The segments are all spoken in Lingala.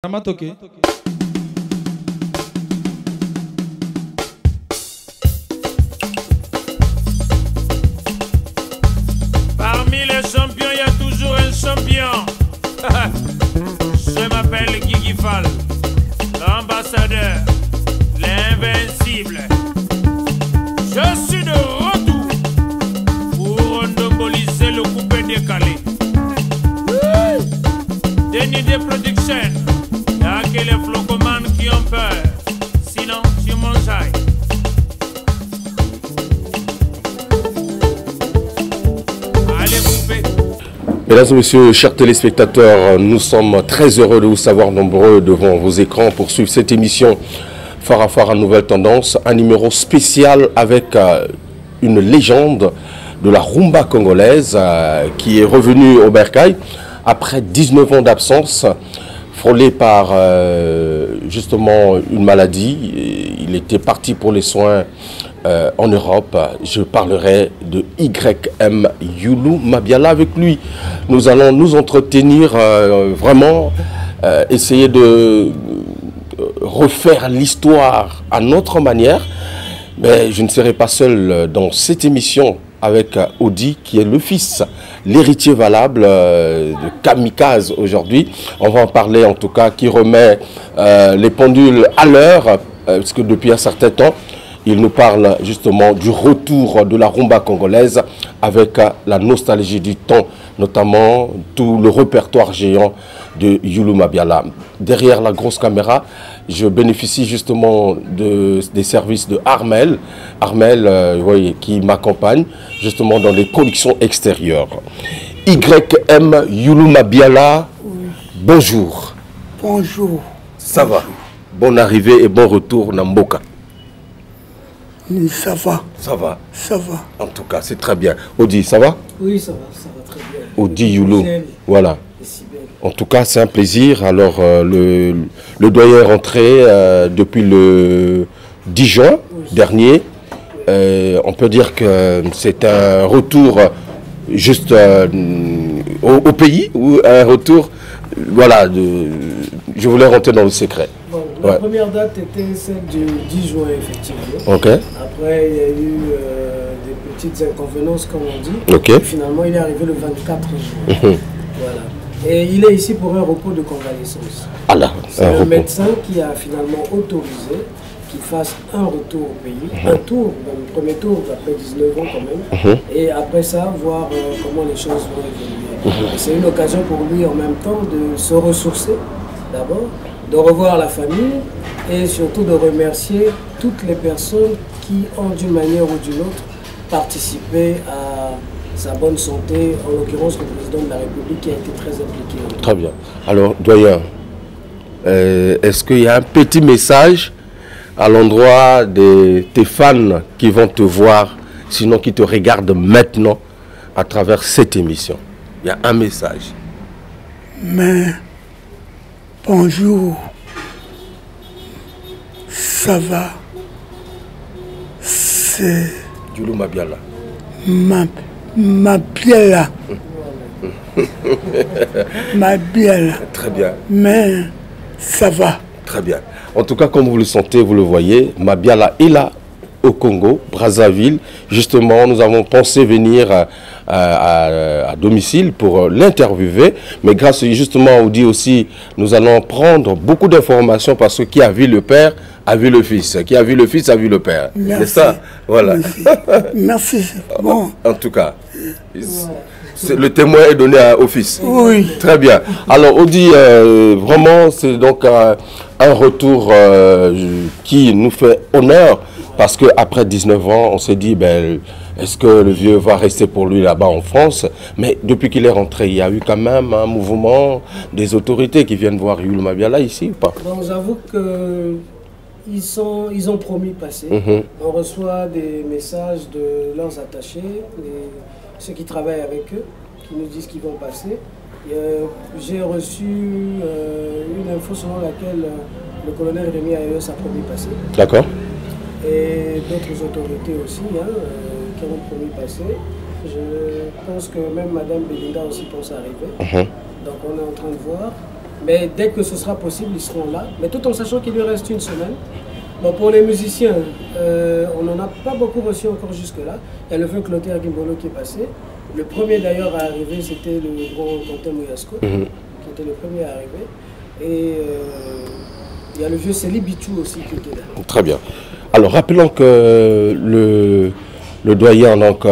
Ça m'a toqué. Parmi les champions, il y a toujours un champion. Je m'appelle Guigui Fall, l'ambassadeur, l'invincible. Je suis de retour pour endomboliser le coupé décalé. Denis de production, il n'y a que les flocomanes qui ont peur. Sinon, tu mangeailles. Allez, coupé. Mesdames et messieurs, chers téléspectateurs, nous sommes très heureux de vous savoir nombreux devant vos écrans pour suivre cette émission Phare à Phare à Nouvelle Tendance, un numéro spécial avec une légende de la rumba congolaise qui est revenue au bercail après 19 ans d'absence, frôlé par justement une maladie. Il était parti pour les soins en Europe. Je parlerai de YM Youlou Mabiala. Avec lui, nous allons nous entretenir vraiment, essayer de refaire l'histoire à notre manière. Mais je ne serai pas seul dans cette émission avec Audi, qui est le fils, l'héritier valable de Kamikaze aujourd'hui. On va en parler en tout cas, qui remet les pendules à l'heure, parce que depuis un certain temps, il nous parle justement du retour de la rumba congolaise avec la nostalgie du temps, notamment tout le répertoire géant de Youlou Mabiala. Derrière la grosse caméra, je bénéficie justement des services de Armel. Armel, voyez, qui m'accompagne justement dans les productions extérieures. YM Youlou Mabiala, oui. Bonjour. Bonjour. Ça va. Bonne arrivée et bon retour Namboka. Ça va. Ça va. Ça va. En tout cas, c'est très bien. Audi, ça va? Oui, ça va très bien. Audi Youlou, voilà. En tout cas, c'est un plaisir. Alors, le doyen est rentré depuis le 10 juin dernier. On peut dire que c'est un retour juste au pays, ou un retour, voilà, je voulais rentrer dans le secret. Bon, la première date était celle du 10 juin, effectivement. Ok. Après, il y a eu des petites inconvéniences, comme on dit. Ok. Et finalement, il est arrivé le 24 juin. Voilà. Et il est ici pour un repos de convalescence. C'est un médecin qui a finalement autorisé qu'il fasse un retour au pays, un tour, le premier tour après 19 ans quand même, et après ça, voir comment les choses vont évoluer. C'est une occasion pour lui en même temps de se ressourcer d'abord, de revoir la famille et surtout de remercier toutes les personnes qui ont d'une manière ou d'une autre participé à sa bonne santé, en l'occurrence le président de la République qui a été très impliqué. Très bien. Alors, doyen, est-ce qu'il y a un petit message à l'endroit de tes fans qui vont te voir, sinon qui te regardent maintenant à travers cette émission? Il y a un message. Mais, bonjour, ça va, c'est... Youlou Mabiala. Mabiala. Mabiala. Très bien. Mais ça va. Très bien. En tout cas, comme vous le sentez, vous le voyez, Mabiala est là au Congo, Brazzaville. Justement, nous avons pensé venir à domicile pour l'interviewer. Mais grâce justement à Audi aussi, nous allons prendre beaucoup d'informations parce que qui a vu le père a vu le fils. Qui a vu le fils a vu le père. C'est ça? Voilà. Merci. Bon. En tout cas, le témoin est donné au fils. Oui. Très bien. Alors, Audi, vraiment, c'est donc un retour qui nous fait honneur parce qu'après 19 ans, on s'est dit, ben, est-ce que le vieux va rester pour lui là-bas en France? Mais depuis qu'il est rentré, il y a eu quand même un mouvement des autorités qui viennent voir Youlou Mabiala ici ou pas? Bon, j'avoue que ils ont promis passer. On reçoit des messages de leurs attachés, ceux qui travaillent avec eux, qui nous disent qu'ils vont passer. J'ai reçu une info selon laquelle le colonel Rémi Ayos a promis passer. D'accord. Et d'autres autorités aussi qui ont promis passer. Je pense que même Madame Belinda aussi pense arriver. Donc on est en train de voir. Mais dès que ce sera possible, ils seront là. Mais tout en sachant qu'il lui reste une semaine. Bon, pour les musiciens, on n'en a pas beaucoup reçu encore jusque-là. Il y a le vieux Clotaire Gimbolo qui est passé. Le premier d'ailleurs à arriver, c'était le grand Quentin Mouyasco, qui était le premier à arriver. Et il y a le vieux Célie Bichou aussi qui était là. Très bien. Alors rappelons que le doyen, donc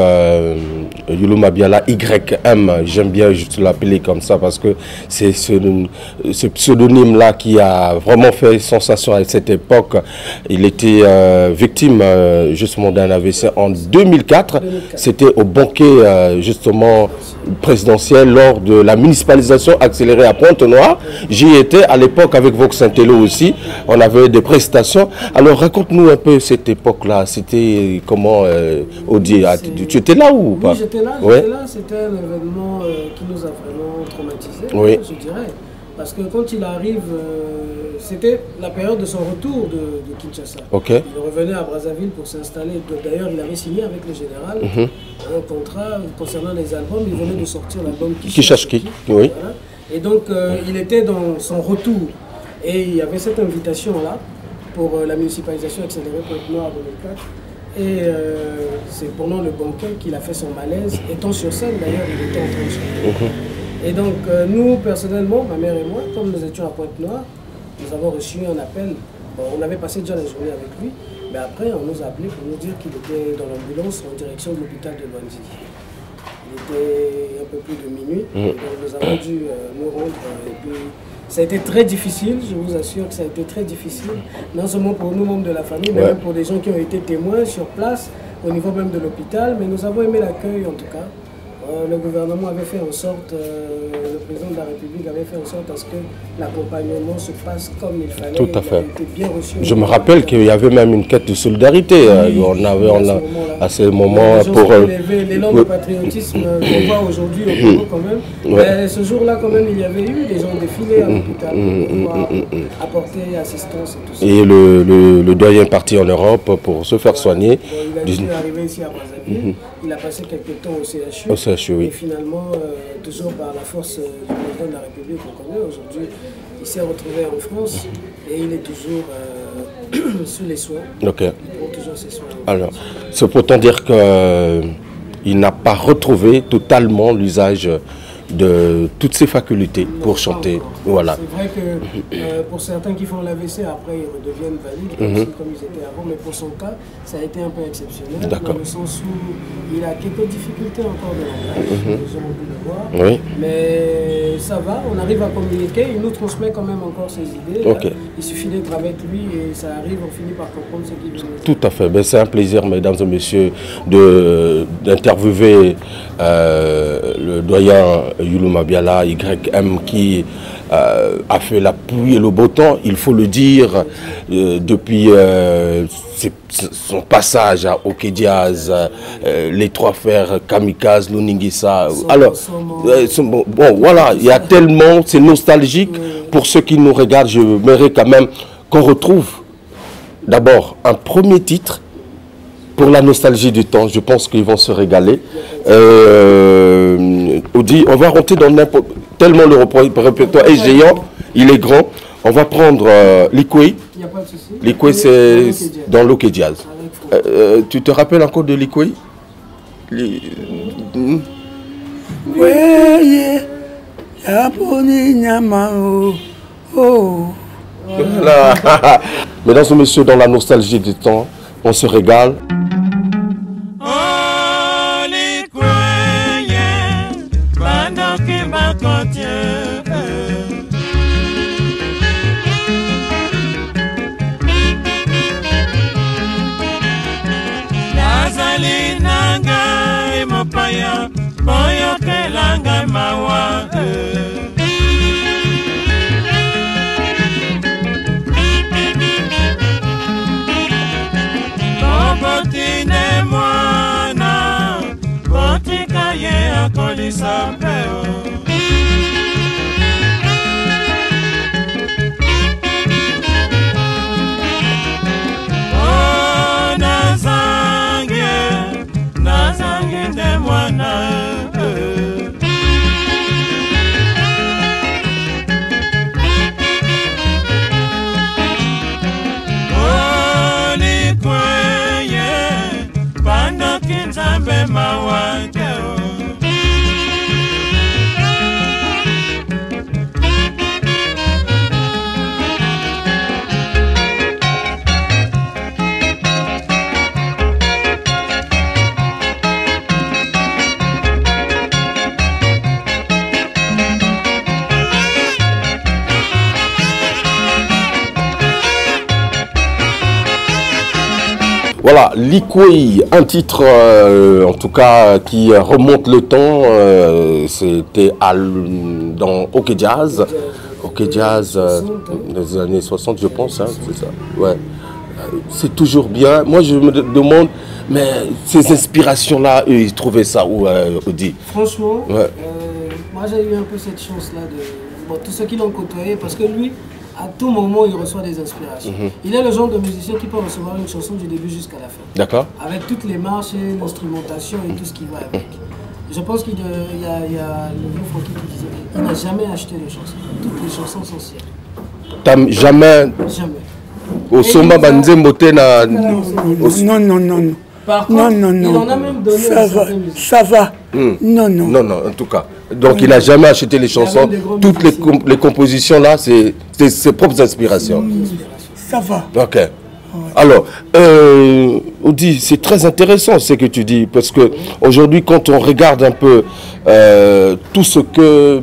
Youlou Mabiala, YM, j'aime bien juste l'appeler comme ça parce que c'est ce pseudonyme-là qui a vraiment fait sensation à cette époque. Il était victime justement d'un AVC en 2004. C'était au banquet justement présidentiel lors de la municipalisation accélérée à Pointe-Noire. J'y étais à l'époque avec Vox Intello aussi. On avait des prestations. Alors raconte-nous un peu cette époque-là. C'était comment Odi, tu étais là ou pas? Oui, j'étais là. C'était un événement qui nous a vraiment traumatisés, je dirais. Parce que quand il arrive, c'était la période de son retour de Kinshasa. Okay. Il revenait à Brazzaville pour s'installer. D'ailleurs, il avait signé avec le général un contrat concernant les albums. Il venait de sortir l'album Kishashki. Oui. Voilà. Et donc, il était dans son retour. Et il y avait cette invitation-là pour la municipalisation accélérée Pointe-Noire en 2004. Et c'est pendant le banquet qu'il a fait son malaise. Étant sur scène, d'ailleurs, il était en train de chanter. Et donc, nous, personnellement, ma mère et moi, comme nous étions à Pointe-Noire, nous avons reçu un appel. Bon, on avait passé déjà la journée avec lui, mais après, on nous a appelé pour nous dire qu'il était dans l'ambulance en direction de l'hôpital de Luanzi. Il était un peu plus de minuit, donc nous avons dû nous rendre. Et puis, ça a été très difficile, je vous assure que ça a été très difficile, non seulement pour nous, membres de la famille, mais même pour des gens qui ont été témoins sur place, au niveau même de l'hôpital. Mais nous avons aimé l'accueil en tout cas. Le gouvernement avait fait en sorte, le président de la République avait fait en sorte à ce que l'accompagnement se passe comme il fallait. Tout à fait. Il était bien reçu. Je me rappelle qu'il y avait même une quête de solidarité. Oui, à ce moment pour l'élan de patriotisme qu'on voit aujourd'hui au Congo quand même. Mais ce jour-là quand même il y avait eu des gens défilés à l'hôpital pour pouvoir apporter assistance et tout ça. Et le doyen est parti en Europe pour se faire soigner. Il est arrivé ici à Brazzaville. Il a passé quelques temps au CHU. Oui. Et finalement, toujours par la force du président de la République qu'on connaît aujourd'hui, il s'est retrouvé en France et il est toujours sous les soins. Ok. Il prend toujours ses soins. Alors, c'est pourtant dire qu'il n'a pas retrouvé totalement l'usage de toutes ses facultés pour chanter. Voilà. C'est vrai que pour certains qui font l'AVC, après ils redeviennent valides, comme ils étaient avant, mais pour son cas, ça a été un peu exceptionnel, dans le sens où il a quelques difficultés encore de langage, les gens ont pu le voir, mais ça va, on arrive à communiquer, il nous transmet quand même encore ses idées, il suffit d'être avec lui et ça arrive, on finit par comprendre ce qu'il veut. Tout à fait, c'est un plaisir, mesdames et messieurs, d'interviewer le doyen Youlou Mabiala, YM, qui a fait la pluie et le beau temps, il faut le dire, depuis son passage à Okediaz, les trois frères Kamikaze, Luningisa. Alors, bon, voilà, il y a tellement, c'est nostalgique. Pour ceux qui nous regardent, je m'aimerais quand même qu'on retrouve d'abord un premier titre. Pour la nostalgie du temps, je pense qu'ils vont se régaler. On va rentrer dans n'importe... Tellement le répertoire est géant, il est grand. On va prendre l'Ikwe. L'Ikwe, c'est dans l'Okediaz. Tu te rappelles encore de l'Ikwe? Voilà. Mesdames et messieurs, dans la nostalgie du temps, on se régale. Voilà, Likwei, un titre en tout cas qui remonte le temps, c'était dans OK Jazz. OK Jazz des années 60 je pense, hein, c'est ça. Ouais. C'est toujours bien. Moi je me demande, mais ces inspirations-là, eux, ils trouvaient ça où, Odi? Franchement, ouais. Moi j'ai eu un peu cette chance-là de... Bon, tous ceux qui l'ont côtoyé, parce que lui, à tout moment, il reçoit des inspirations. Il est le genre de musicien qui peut recevoir une chanson du début jusqu'à la fin. D'accord. Avec toutes les marches et l'instrumentation et tout ce qui va avec. Je pense qu'il y a le vieux Francky qui disait il n'a jamais acheté de chansons. Toutes les chansons sont siennes. T'as jamais? Jamais. Au Soma Banzembote na... Non. Par contre, il en a même donné ça va. Non, en tout cas. Donc il n'a jamais acheté les chansons. Toutes les compositions là, c'est ses propres inspirations. Ça va. Ok. Alors, Odi, c'est très intéressant ce que tu dis, parce que aujourd'hui, quand on regarde un peu tout ce que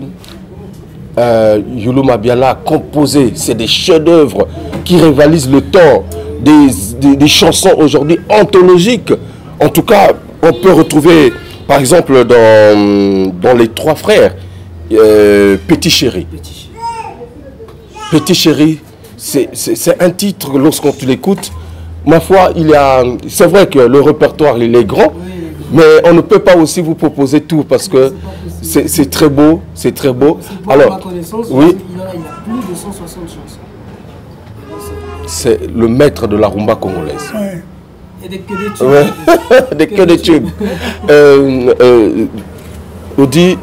Youlou Mabiala a composé, c'est des chefs-d'œuvre qui rivalisent le temps, des chansons aujourd'hui anthologiques. En tout cas, on peut retrouver, par exemple, dans les trois frères, Petit Chéri. Petit Chéri, c'est un titre, lorsqu'on l'écoute, ma foi, c'est vrai que le répertoire il est grand, mais on ne peut pas aussi vous proposer tout parce que c'est très beau, c'est très beau. Alors, ma connaissance, oui, il a plus de 160 chansons. C'est le maître de la rumba congolaise. Ouais. Et des que des tubes. Ouais. des tubes. Odi,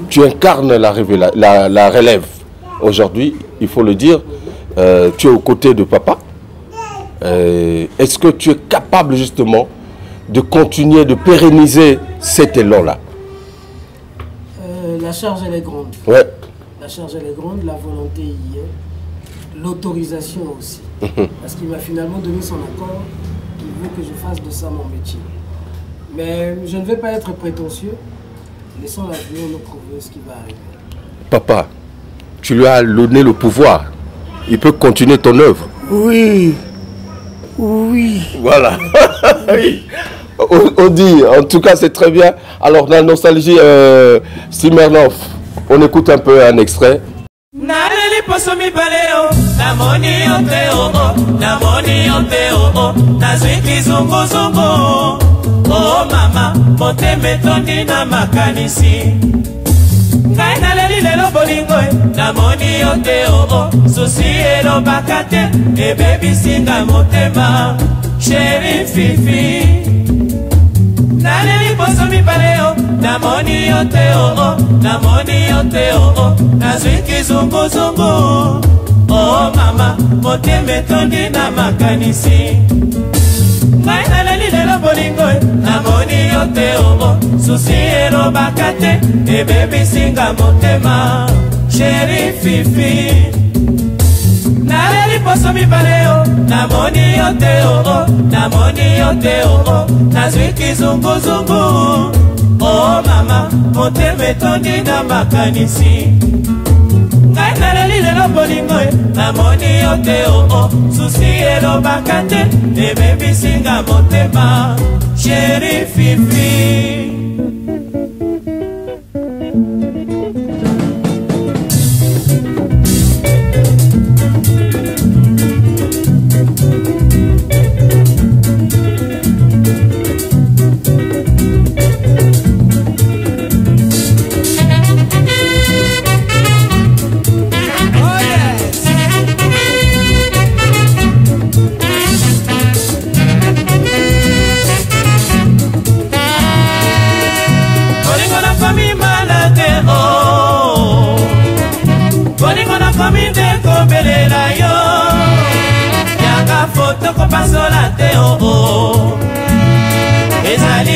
tu incarnes la relève. Aujourd'hui, il faut le dire, tu es aux côtés de papa. Est-ce que tu es capable justement de continuer, de pérenniser cet élan-là? La charge, elle est grande. Ouais. La charge, elle est grande, la volonté y est. L'autorisation aussi. Parce qu'il m'a finalement donné son accord. Il veut que je fasse de ça mon métier. Mais je ne vais pas être prétentieux. Laissons l'avenir nous prouver ce qui va arriver. Papa, tu lui as donné le pouvoir. Il peut continuer ton œuvre. Oui. Voilà. On dit, en tout cas, c'est très bien. Alors, dans la nostalgie, Smirnoff, on écoute un peu un extrait. Naleli posomi baleo, namoni oteo, namoni oteo, nazwiki zungu zungu. Oh mama, moteme tondi na makanisi. Ngai naleli lelo bolingo, namoni oteo, susi elo bakate, baby singa motema, chéri fifi. Naleli posomi baleo, namoni oteo, nazwiki zungu zungu. Oh mama, moteme tondi na makanisi. Ngai naleli lelo bolingo, namoni oteo, susi elo bakate, baby singa motema, chéri fifi. Naleli posomi baleo, namoni oteo, nazwiki zungu zungu. Oh mama, moteme tondi na makanisi. Ngai naleli lelo bolingo, namoni oteo, susi elo bakate, baby singa motema, chéri fifi.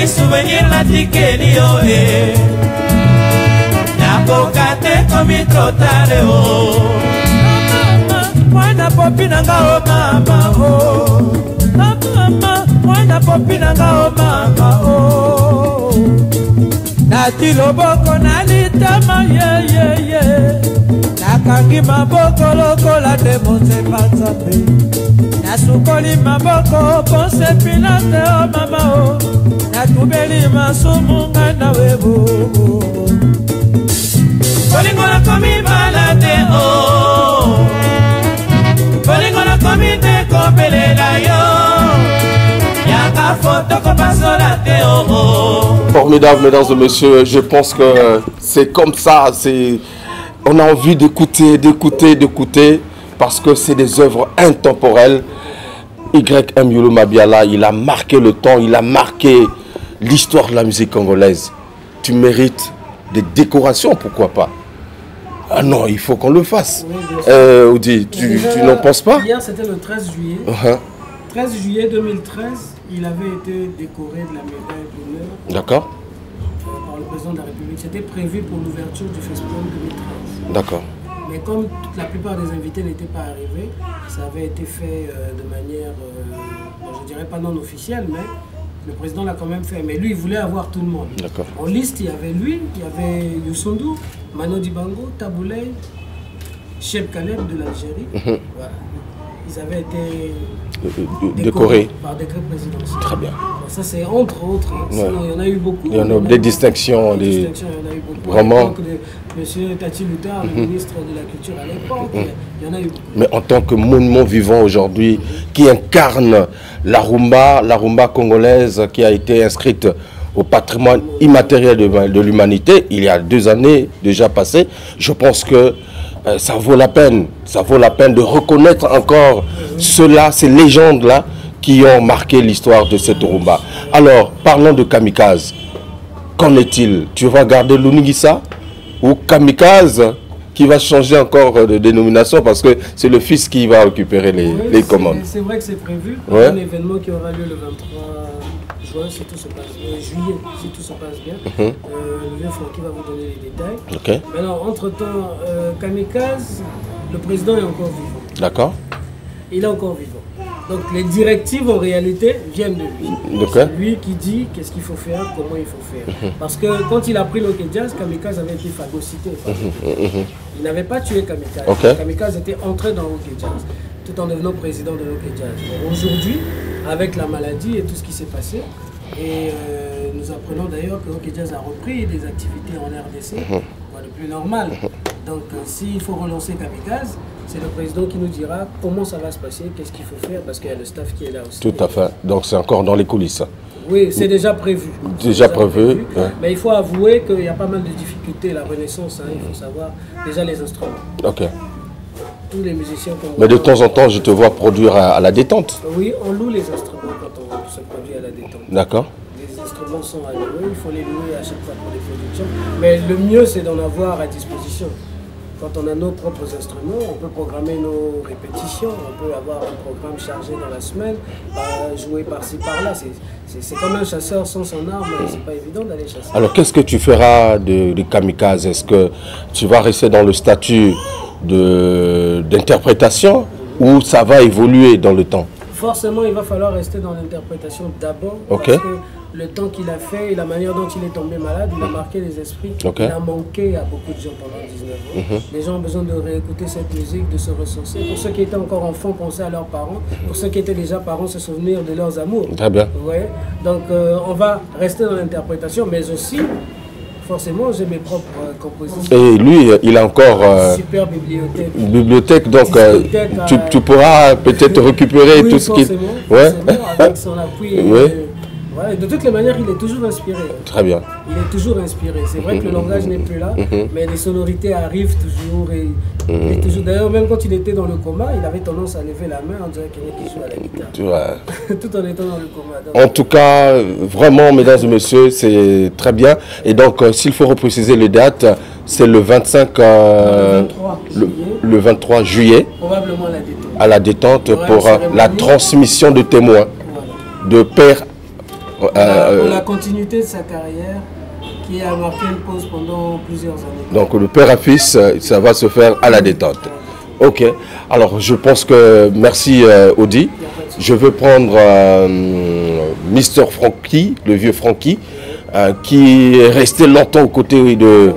Souvenir la tikeli yo nakoka te komi totale mwana popi nanga o mama mama mwana popi nanga o mama nati loboko nalitama nakangi maboko lokola te motema nzambe nasukoli maboko ponse pilate o mama o natubeli masumu nga nawe bobo bolingo nakomi malade o bolingo nakomi te kobelela yo yaka foto kopasola te o. Formidable, mesdames et messieurs, je pense que c'est comme ça, on a envie d'écouter, parce que c'est des œuvres intemporelles. YM Yulu Mabiala, il a marqué le temps, il a marqué l'histoire de la musique congolaise. Tu mérites des décorations, pourquoi pas? Ah non, il faut qu'on le fasse. Oui, Oudi, tu n'en penses pas? Hier, c'était le 13 juillet. 13 juillet 2013, il avait été décoré de la médaille d'honneur. D'accord. Par le président de la République. C'était prévu pour l'ouverture du festival 2013. D'accord. Mais comme la plupart des invités n'étaient pas arrivés, ça avait été fait de manière, je dirais pas non officielle, mais le président l'a quand même fait. Mais lui, il voulait avoir tout le monde. En liste, il y avait lui, il y avait Youssou N'Dour, Mano Dibango, Taboulay, Cheb Kaleb de l'Algérie. Voilà. Ils avaient été décorés par décret présidentiel. Très bien. Bon, ça, c'est entre autres. Sinon, il y en a eu beaucoup. Il y en a des distinctions. Il y en a eu beaucoup. Vraiment. Monsieur Tati Lutar, le ministre de la Culture à l'époque, il y en a eu beaucoup. Mais en tant que monument vivant aujourd'hui, qui incarne la rumba congolaise qui a été inscrite au patrimoine immatériel de l'humanité, il y a 2 années déjà passées, je pense que ça vaut la peine de reconnaître encore ceux-là, ces légendes-là qui ont marqué l'histoire de cette rumba. Alors, parlons de Kamikaze. Qu'en est-il? Tu vas garder l'Unigisa ou Kamikaze qui va changer encore de dénomination parce que c'est le fils qui va récupérer les commandes? C'est vrai que c'est prévu. Un événement qui aura lieu le 23 juin, si tout se passe bien, juillet, si tout se passe bien. Le vieux Francky va vous donner les détails. Okay. Maintenant, entre-temps, Kamikaze, le président est encore vivant. D'accord. Il est encore vivant. Donc les directives en réalité viennent de lui. C'est lui qui dit qu'est-ce qu'il faut faire, comment il faut faire. Parce que quand il a pris l'Ok Jazz, Kamikaze avait été phagocyté. Il n'avait pas tué Kamikaze. Kamikaze était entré dans l'Ok Jazz, tout en devenant président de l'Ok Jazz. Aujourd'hui, avec la maladie et tout ce qui s'est passé, et nous apprenons d'ailleurs que l'Ok Jazz a repris des activités en RDC, le plus normal. Donc s'il faut relancer Kamikaze, c'est le président qui nous dira comment ça va se passer, qu'est-ce qu'il faut faire, parce qu'il y a le staff qui est là aussi. Tout à fait. Donc c'est encore dans les coulisses. Oui, c'est déjà prévu. Déjà prévu. Ouais. Mais il faut avouer qu'il y a pas mal de difficultés. La Renaissance, il faut savoir déjà les instruments. Ok. Tous les musiciens qu'on Mais de temps en temps, je te vois produire à la détente. Oui, on loue les instruments quand on se produit à la détente. D'accord. Les instruments sont à louer, il faut les louer à chaque fois pour les productions. Mais le mieux, c'est d'en avoir à disposition. Quand on a nos propres instruments, on peut programmer nos répétitions, on peut avoir un programme chargé dans la semaine, jouer par-ci, par-là. C'est comme un chasseur sans son arme, c'est pas évident d'aller chasser. Alors qu'est-ce que tu feras de Kamikaze? Est-ce que tu vas rester dans le statut d'interprétation ou ça va évoluer dans le temps? Forcément, il va falloir rester dans l'interprétation d'abord, parce que le temps qu'il a fait et la manière dont il est tombé malade, il a marqué les esprits. Il a manqué à beaucoup de gens pendant 19 ans. Les gens ont besoin de réécouter cette musique, de se ressourcer. Pour ceux qui étaient encore enfants, penser à leurs parents. Pour ceux qui étaient déjà parents, se souvenir de leurs amours. Très bien. Ouais. Donc, on va rester dans l'interprétation, mais aussi... Forcément, j'ai mes propres compositions. Et lui, il a encore super bibliothèque. Une bibliothèque, donc tu pourras peut-être récupérer tout ce qui... Ouais. Avec son appui. Ouais, de toutes les manières, il est toujours inspiré. Très bien. Il est toujours inspiré. C'est vrai que le langage n'est plus là, mais les sonorités arrivent toujours. Et il est toujours... D'ailleurs, même quand il était dans le coma, il avait tendance à lever la main en disant qu'il joue à la guitare. Tout en étant dans le coma. Donc... En tout cas, vraiment, mesdames et messieurs, c'est très bien. Et donc, s'il faut repréciser les dates, c'est le 25... le 23 juillet. Probablement à la détente. À la détente pour la transmission de témoins de père. Pour la continuité de sa carrière qui a marqué une pause pendant plusieurs années. Donc le père à fils, ça va se faire à la détente. Ok, alors je pense que, merci Audi, je veux prendre Mr. Francky, le vieux Francky, qui est resté longtemps aux côtés de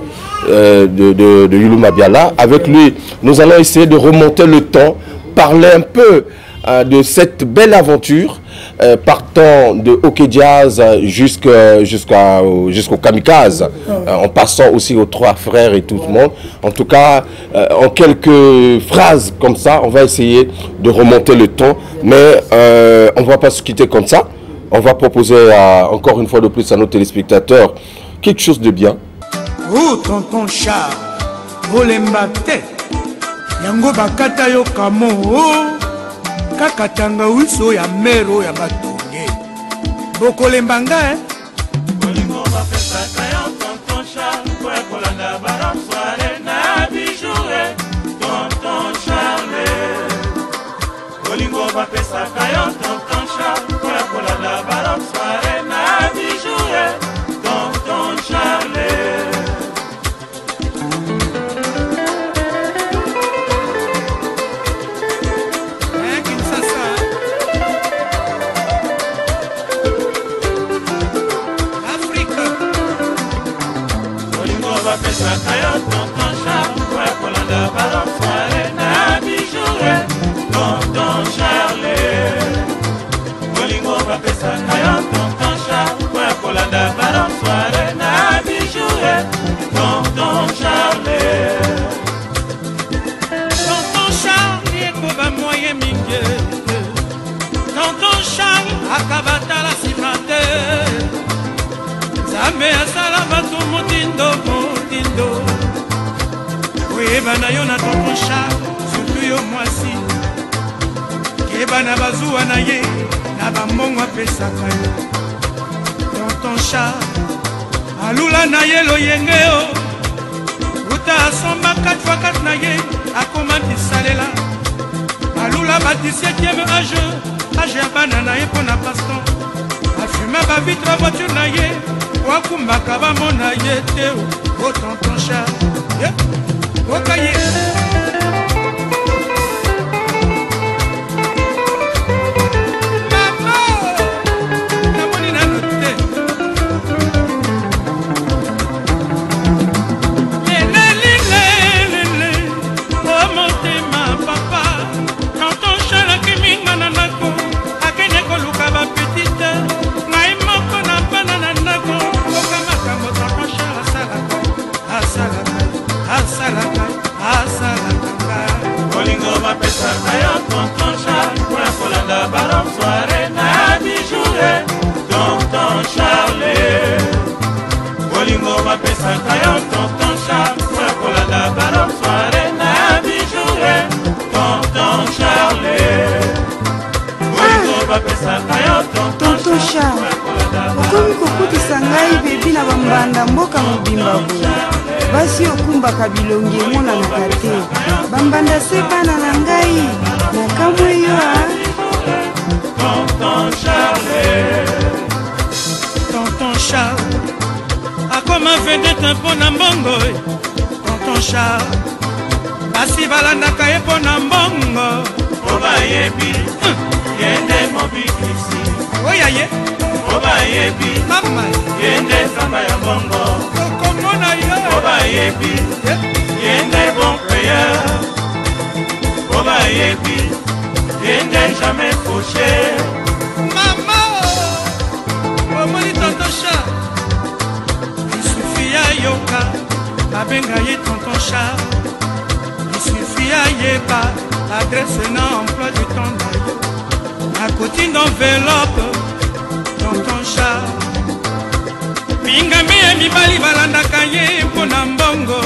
Yulu Mabiala. Avec lui, nous allons essayer de remonter le temps, parler un peu de cette belle aventure, partant de Hockey Jazz jusqu'au Kamikaze, en passant aussi aux trois frères et tout le monde. En tout cas, en quelques phrases comme ça, on va essayer de remonter le temps, mais on ne va pas se quitter comme ça. On va proposer encore une fois de plus à nos téléspectateurs quelque chose de bien. Oh, tonton Charles, Olembate, Yango Bakata yo kamo, Kakatanga wiso ya mero ya batonge. Boko lembanga, Olingo va pesa kayo, tonton Charles, kwe kolanda baram soare na bijoué, tonton Charles. Olingo va pesa kayo, tonton Charles, kwe kolanda baram soare na bijoué, tonton Charles. Sakayo tonton Charles, ouais Colanda ballon soirée na bijoué, tonton Charles. Bolingo va faire sakayo tonton Charles, ouais Colanda ballon soirée na bijoué, tonton Charles. Tonton Charles, yeko ba moyen mingi. Tonton Charles, akabata la simate. Zame asala batu mutindo. Kebana yo na tonton Charles, surtout yo mwasi. Kebana bazuwa na ye, na bamongo apesaka yo. Tonton Charles, alula na ye lo yenge yo. Uta asomba 4x4 na ye, akoma bisalela. Alula ba 17e âge ya bana na ye pona paston. Afuma ba vitre voiture na ye, wakumbaka bamona ye te. Oh tonton Charles, yeah. Okay. Tonton Charles, ouais Colanda ballon soirée na bijoué, tonton Charles. Bolingo va pesa kayo, tonton Charles, ouais Colanda ballon soirée na bijoué, tonton Charles. Bolingo va pesa kayo, tonton Charles. Okomi kokutisa ngai bebi na bambanda mboka mobimba boye. Basi okumbaka bilongi emonanaka te. Bambanda se bana na ngai. Nakamwe yo tonton Charles. Tonton Charles, akoma vedete mpona mbongo. Tonton Charles, basi balandaka ye mpona mbongo. Oba yebi, yende mobikisi. Oya ye, oba yebi, mama yende samba ya mbongo. Okomona ye, oba yebi, yende bon payeur. Oba yebi, yende jamais fauché. Maman, oh moni tonton Charles. Il suffit à yoka, babenga ye tonton Charles. Il suffit à yeba, l'adresse na emploi du temps d'ailleurs. À côté d'enveloppe, tonton Charles. Pingami et mibali balandaka ye mpona mbongo.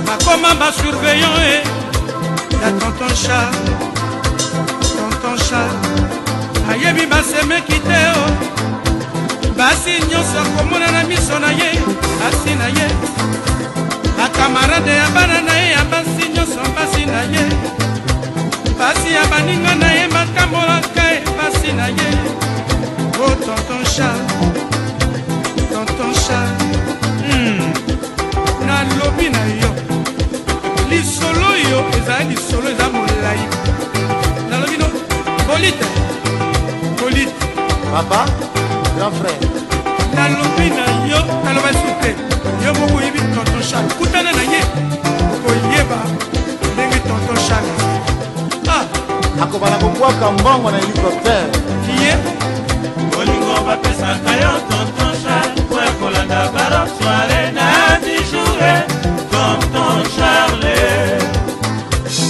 Bakoma ba surveillant e. Ya tonton Charles, tonton Charles, ayebi baseme kite o. Basi nyonso akomona na miso na ye, basi na ye. Bakamarade ya bana na ye, ya basi nyonso basi na ye. Basi ya baninga na ye, bakamolaka ye, basi na ye. Oh tonton Charles, tonton Charles, na lobi na yo. Lisolo yo eza lisolo eza molai. Nalobi no bolite. Bolite. Papa, grand frère. Nalobi na yo naloba sute. Yo moko yebi tonton Charles. Kutana na ye. Okoyeba ndenge tonton Charles. Ah, akobala kobwaka mbongo na hélicoptère Kiye Bolingo bapesaka yo tonton Charles po ekolanda baroque soirée na bijoué tonton Charles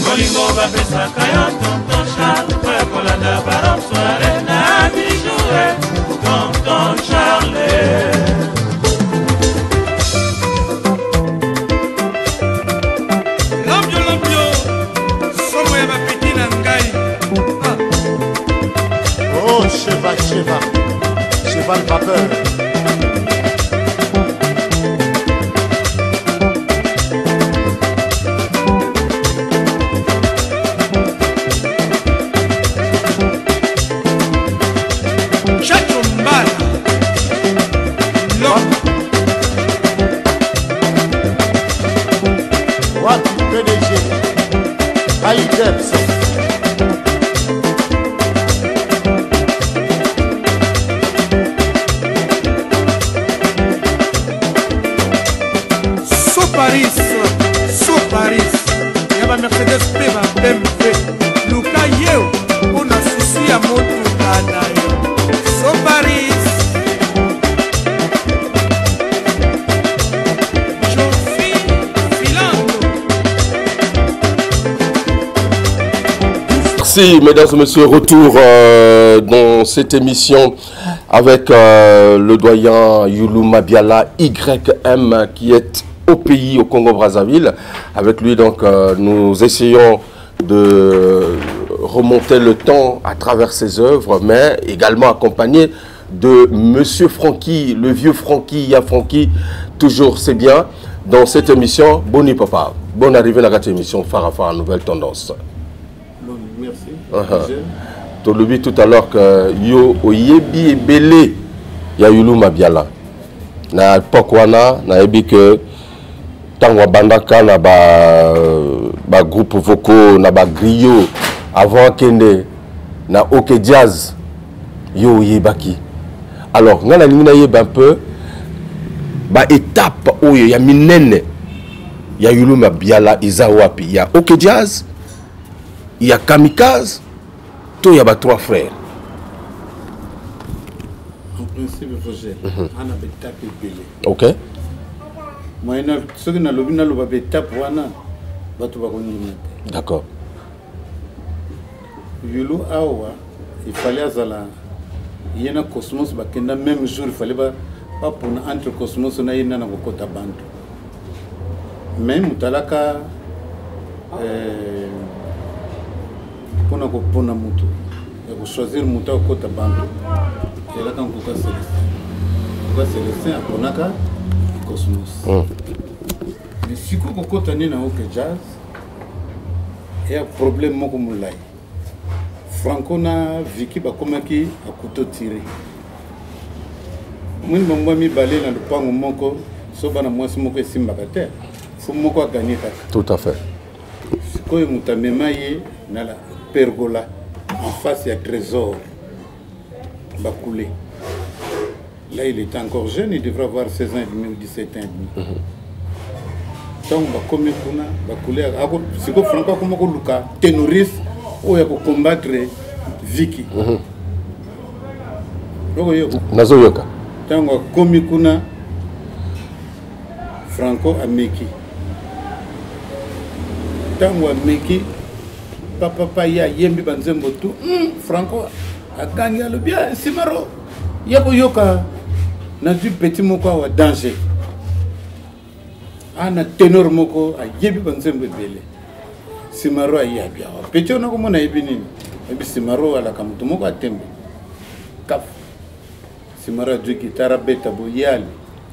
Bolingo bapesaka yo tonton Charles po ekolanda baroque soirée na bijoué tonton Charles cheval vapeur. Chachombala What PDG Aideps Paris, yaba Mercedes Pema BMW, Luka Yeo, una susi ya motu kana yo. So Paris, Jofi Filando. Merci, mesdames et messieurs, retour dans cette émission avec le doyen Youlou Mabiala YM qui est au pays, au Congo-Brazzaville. Avec lui, donc, nous essayons de remonter le temps à travers ses œuvres, mais également accompagné de Monsieur Francky, le vieux Francky, ya Francky, toujours c'est bien. Dans cette émission, Boni Papa, bonne arrivée à cette émission Farafara Nouvelle Tendance. Bon, merci. Tu l'as vu tout à l'heure que yo oyebi ebele ya Youlou Mabiala. Na pokwana na ebi que tango bandaka na ba groupe vocaux na ba griot avant kende na OK Jazz yo yebaki. Alors ngana lingina yeba un peu ba étape oyo ya minene ya Youlou Mabiala iza wapi ya OK Jazz, il y a Kamikaze, to ya ba trois frères. En principe Roger, on a étape belé. OK. Moi, ce que nous avons fait, étape, d'accord. Youlou Awa, il fallait il y a un cosmos, même jour, il fallait pas pour entre cosmos, on a une kota bande. Même Mutalaka, pour na mutu, il faut choisir muta kota bande. Et là, quand on va Célestin, on a Cosmos. Mais si vous avez un OK Jazz, il y a un problème. Franco na Vicky Bakomaki a couteau tiré. Moi, je suis allé dans le pan au Moko, sauf que moi, je suis Simbagater. Il faut que je gagne. Tout à fait. Si vous avez dans la pergola, en face, il y a un trésor. Bakoulé. Là, il est encore jeune, il devrait avoir 16 ans et demi ou 17 ans et demi. Donc, si vous Franco comme Luka, ténoriste, ou il faut combattre Vicky. Nazoyoka. Donc, comme kuna Franco a Meki. Donc, Meki, papa ya yembi banzembo tout. Franco a gagné le bien, Simaro. Yako yoka. Na du petit moko wa danger. Ana ténor moko a yebi banzembe bele. Simaro a yabia. Petit on a comme on a yebi nini. Ebi Simaro ala kamutu moko a tembe. Kaf. Simaro a dit guitare beta bo yali.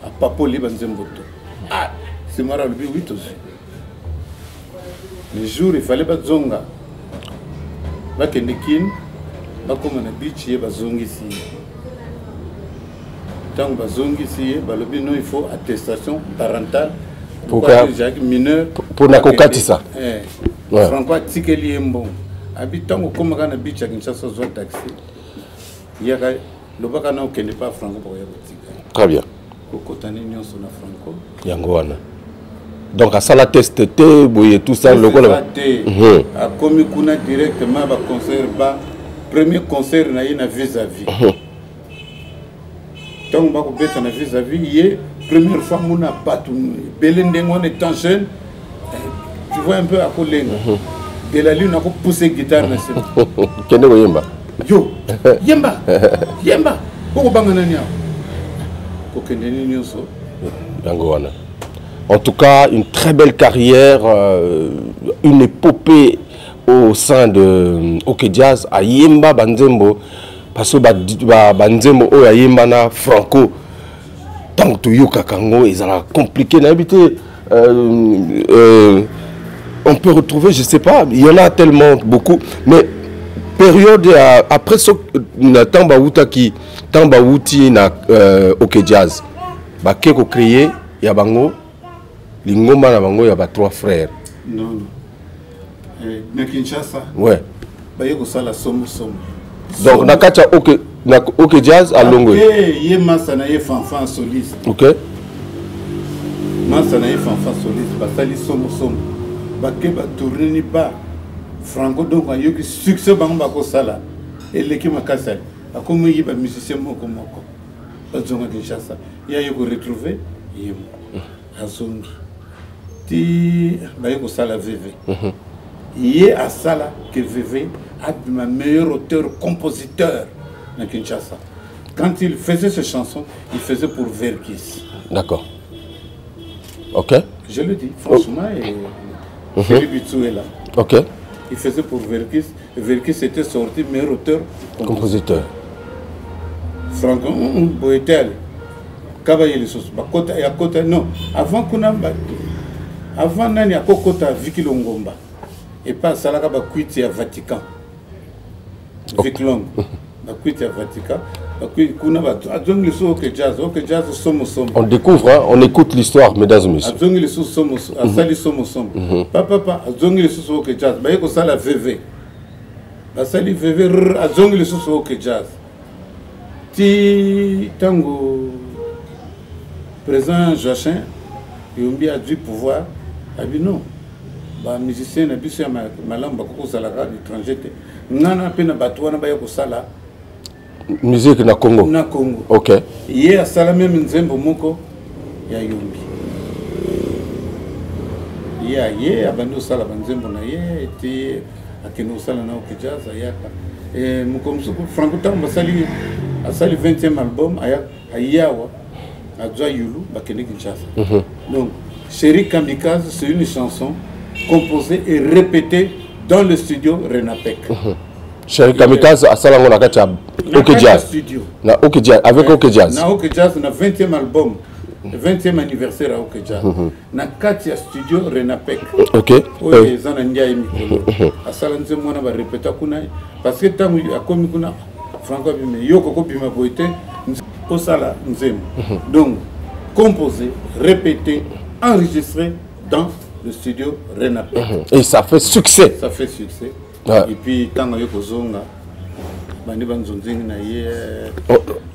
A papoli banzembe to. Ah, Simaro a lui 8 aussi. Le jour il fallait pas zonga. Ba kendikin. Ba comme na beach ye ba zongi si. Tant que il faut attestation parentale pour mineur pour la coquatissa. Franco a ticket lié bon. Habitant au Comagana Beach à Kinshasa sur taxi. Il y a le bacana qui n'est pas Franco pour y avoir. Très bien. Au Cotani Nyon sur la Franco. Yangoana. Donc à ça la test T, boye tout ça le quoi. A commis kuna directement ba concert ba premier concert na yina vis-à-vis. Donc ba ko beta na vis-à-vis yé première fois mona batu belende on étant jeune. Tu vois un peu à Kolenga. De la lune, on a poussé guitare. Kende ko yemba. Yo, yemba, yemba. Koko bangana nia. Koko ndeni nyoso. Yango wana. En tout cas, une très belle carrière, une épopée au sein de OK Jazz à Yemba Banzembo parce que Banzembo o Yemba na Franco tant que Yuka Kango ils ont compliqué n'habiter. On peut retrouver, je sais pas, il y en a tellement beaucoup, mais période après ce Tamba Wuti na OK Jazz, ba keko créé ya bango lingoma na bango ya ba trois frères. Non. Na Kinshasa. Ouais. Ba yeko sala somo. Donc na kacha OK Jazz à Longo. OK, ye masa na ye fanfan soliste. OK. Masa na ye fanfan soliste ba sali somo. Bake ba tourner ni ba Franco donc a eu succès bango ba ko sala et l'équipe makasa akomo yi ba musicien moko ba zonga Kinshasa ya yo ko retrouver yemo azonga ti ba yo ko sala VV yé a sala que VV a ma meilleur auteur compositeur na Kinshasa. Quand il faisait ces chansons il faisait pour Verkis. D'accord. OK. Je le dis franchement et Philippe là. OK. Il faisait pour Verkis. Verkis était sorti meilleur auteur compositeur. Franco Boetel. Kabaye les choses. Bakota ya kota non. Avant qu'on a avant nani ya kokota Vicky Longomba. Et pas salaka ba kuiti ya Vatican. Vicky Long. Ba kuiti ya Vatican. On découvre, hein, on écoute l'histoire, mesdames et messieurs. Papa, jazz. VV. Jazz. Ti tango président Joachim, il a du pouvoir. Il non. Ba musicien na biso ya malamba ko sala ka étranger. Ngana pena batwana ba ko sala. Musique na Congo. Na Congo. OK. Hier à Salamé Nzembo Moko ya Yombi. Hier à Bando Sala Nzembo na ye était à Keno Sala na OK Jazz ayaka. Et Mukomso Franco Tamba sali a sali 20e album à Yawa à Joyulu Bakene Kinshasa. Donc Chéri Kamikaze c'est une chanson composée et répétée dans le studio Renapec. Chéri Kamikaze à Salango na kacha OK Jazz. Na OK Jazz avec OK Jazz. Na OK Jazz na 20e album, 20e anniversaire à OK Jazz. Na katia studio Renapec. OK. Oui, zana ndia mikolo. Asalanze mwana ba répéta kuna parce que tangu akomi kuna Franco bime yoko ko bima boite au sala nzem. Donc composé, répété, enregistré dans le studio Renapec. Et ça fait succès. Ça fait succès. Ouais. Et puis tango yoko zonga bandi banzonzingi na ye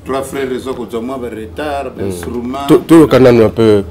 trois frères réseau ko jomwa ba retard ba instrument tout le canal un peu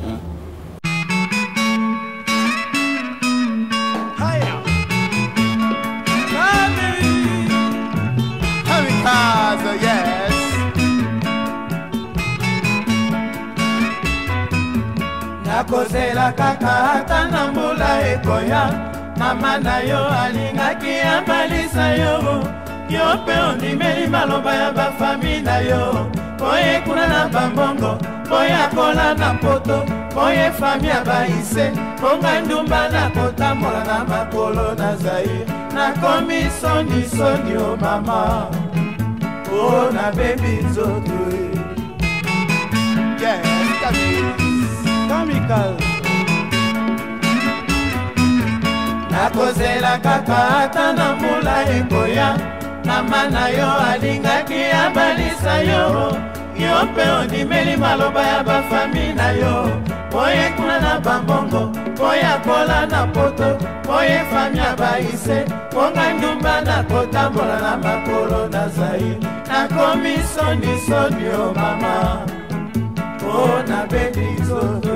nakozela kaka ata na mbula ekoya mama na yo alingaki abalisa yo yo pe ondimeli maloba ya bafami na yo oye kuna na bambongo oye akola na poto oye fami ya baise ponga ndumba na kotambola na makolo na Zaire nakomi soni o mama o na bebi nzoto Kamikaze nakozela kaka ata na mbula ekoya mama na yo alingaki abalisa yo yo pe ondimeli maloba ya bafami na yo oye kuna na bambongo oye akola na poto oye fami ya baise ponga ndumba na kotambola na makolo na Zaire nakomi soni o mama o na bebi nzoto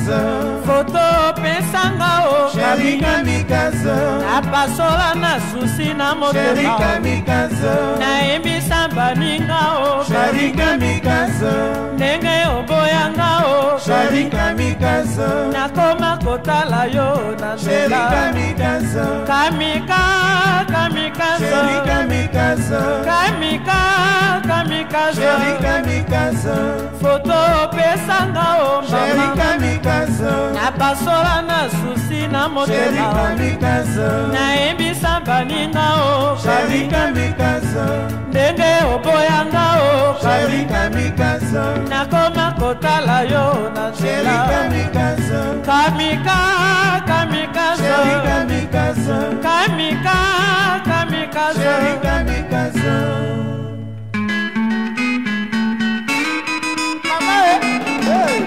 kamikaze foto pesanga o Chéri kamikaze napasola na susi na Chéri motema kamikaze nayebisa baninga o Chéri kamikaze ndenge oboyanga o Chéri kamikaze nakoma kotala yo na Chéri nzela kamikaze kamikaze Chéri kamikaze kamikaze Chéri kamikaze foto pesanga o Chéri mama kamikaze napasola na susi na Chéri motema kamikaze nayebisa baninga o Chéri kamikaze ndenge oboyanga o Chéri kamikaze nakoma kotala yo na Chéri nzela kamikaze kamikaze Chéri kamikaze kamikaze Chéri kamikaze Mama hey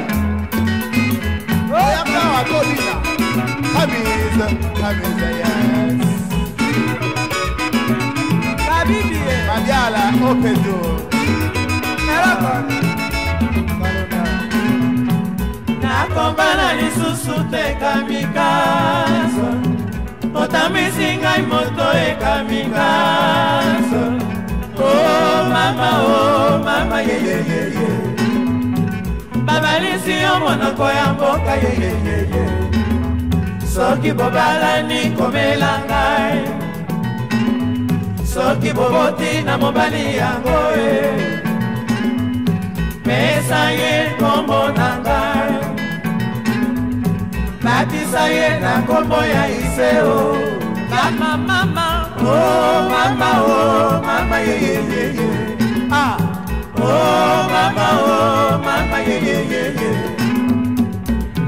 Oya kawa tobina Kamiza yes kabibi Madiala opedo nakombana lisusu te kamikaze otamisi ngai moto ekamikaze oh mama yeyeyeye babalisi yo monoko ya mboka yeyeyeye soki bobalani komela ngai soki boboti na mobali yango pesa ye kombo na ngai batisa ye na kombo ya iseo mama oh mama yeyeyeye ah oh mama yeyeyeye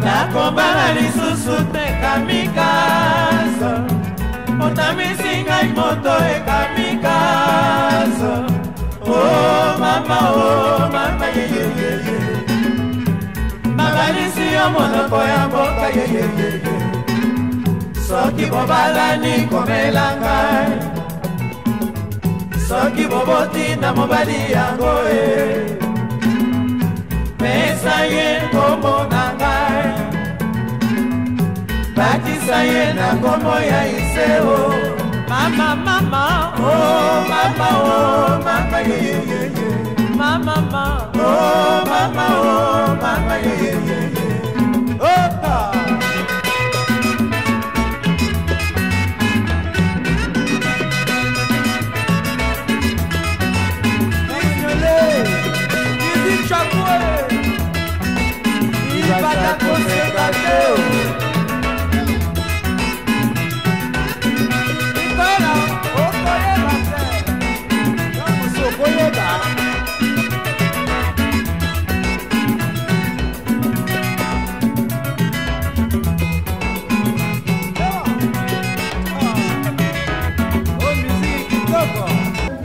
nakombana lisusu te kamikaze otamisi ngai moto ekamikaze oh mama yeyeyeye babalisi yo monoko ya mboka yeyeyeye soki bobalani komela ngai soki boboti na mobali yango pesa ye kombo na ngai batisa ye na kombo ya iseo mama oh mama yeyeyeye mama yeyeyeye opa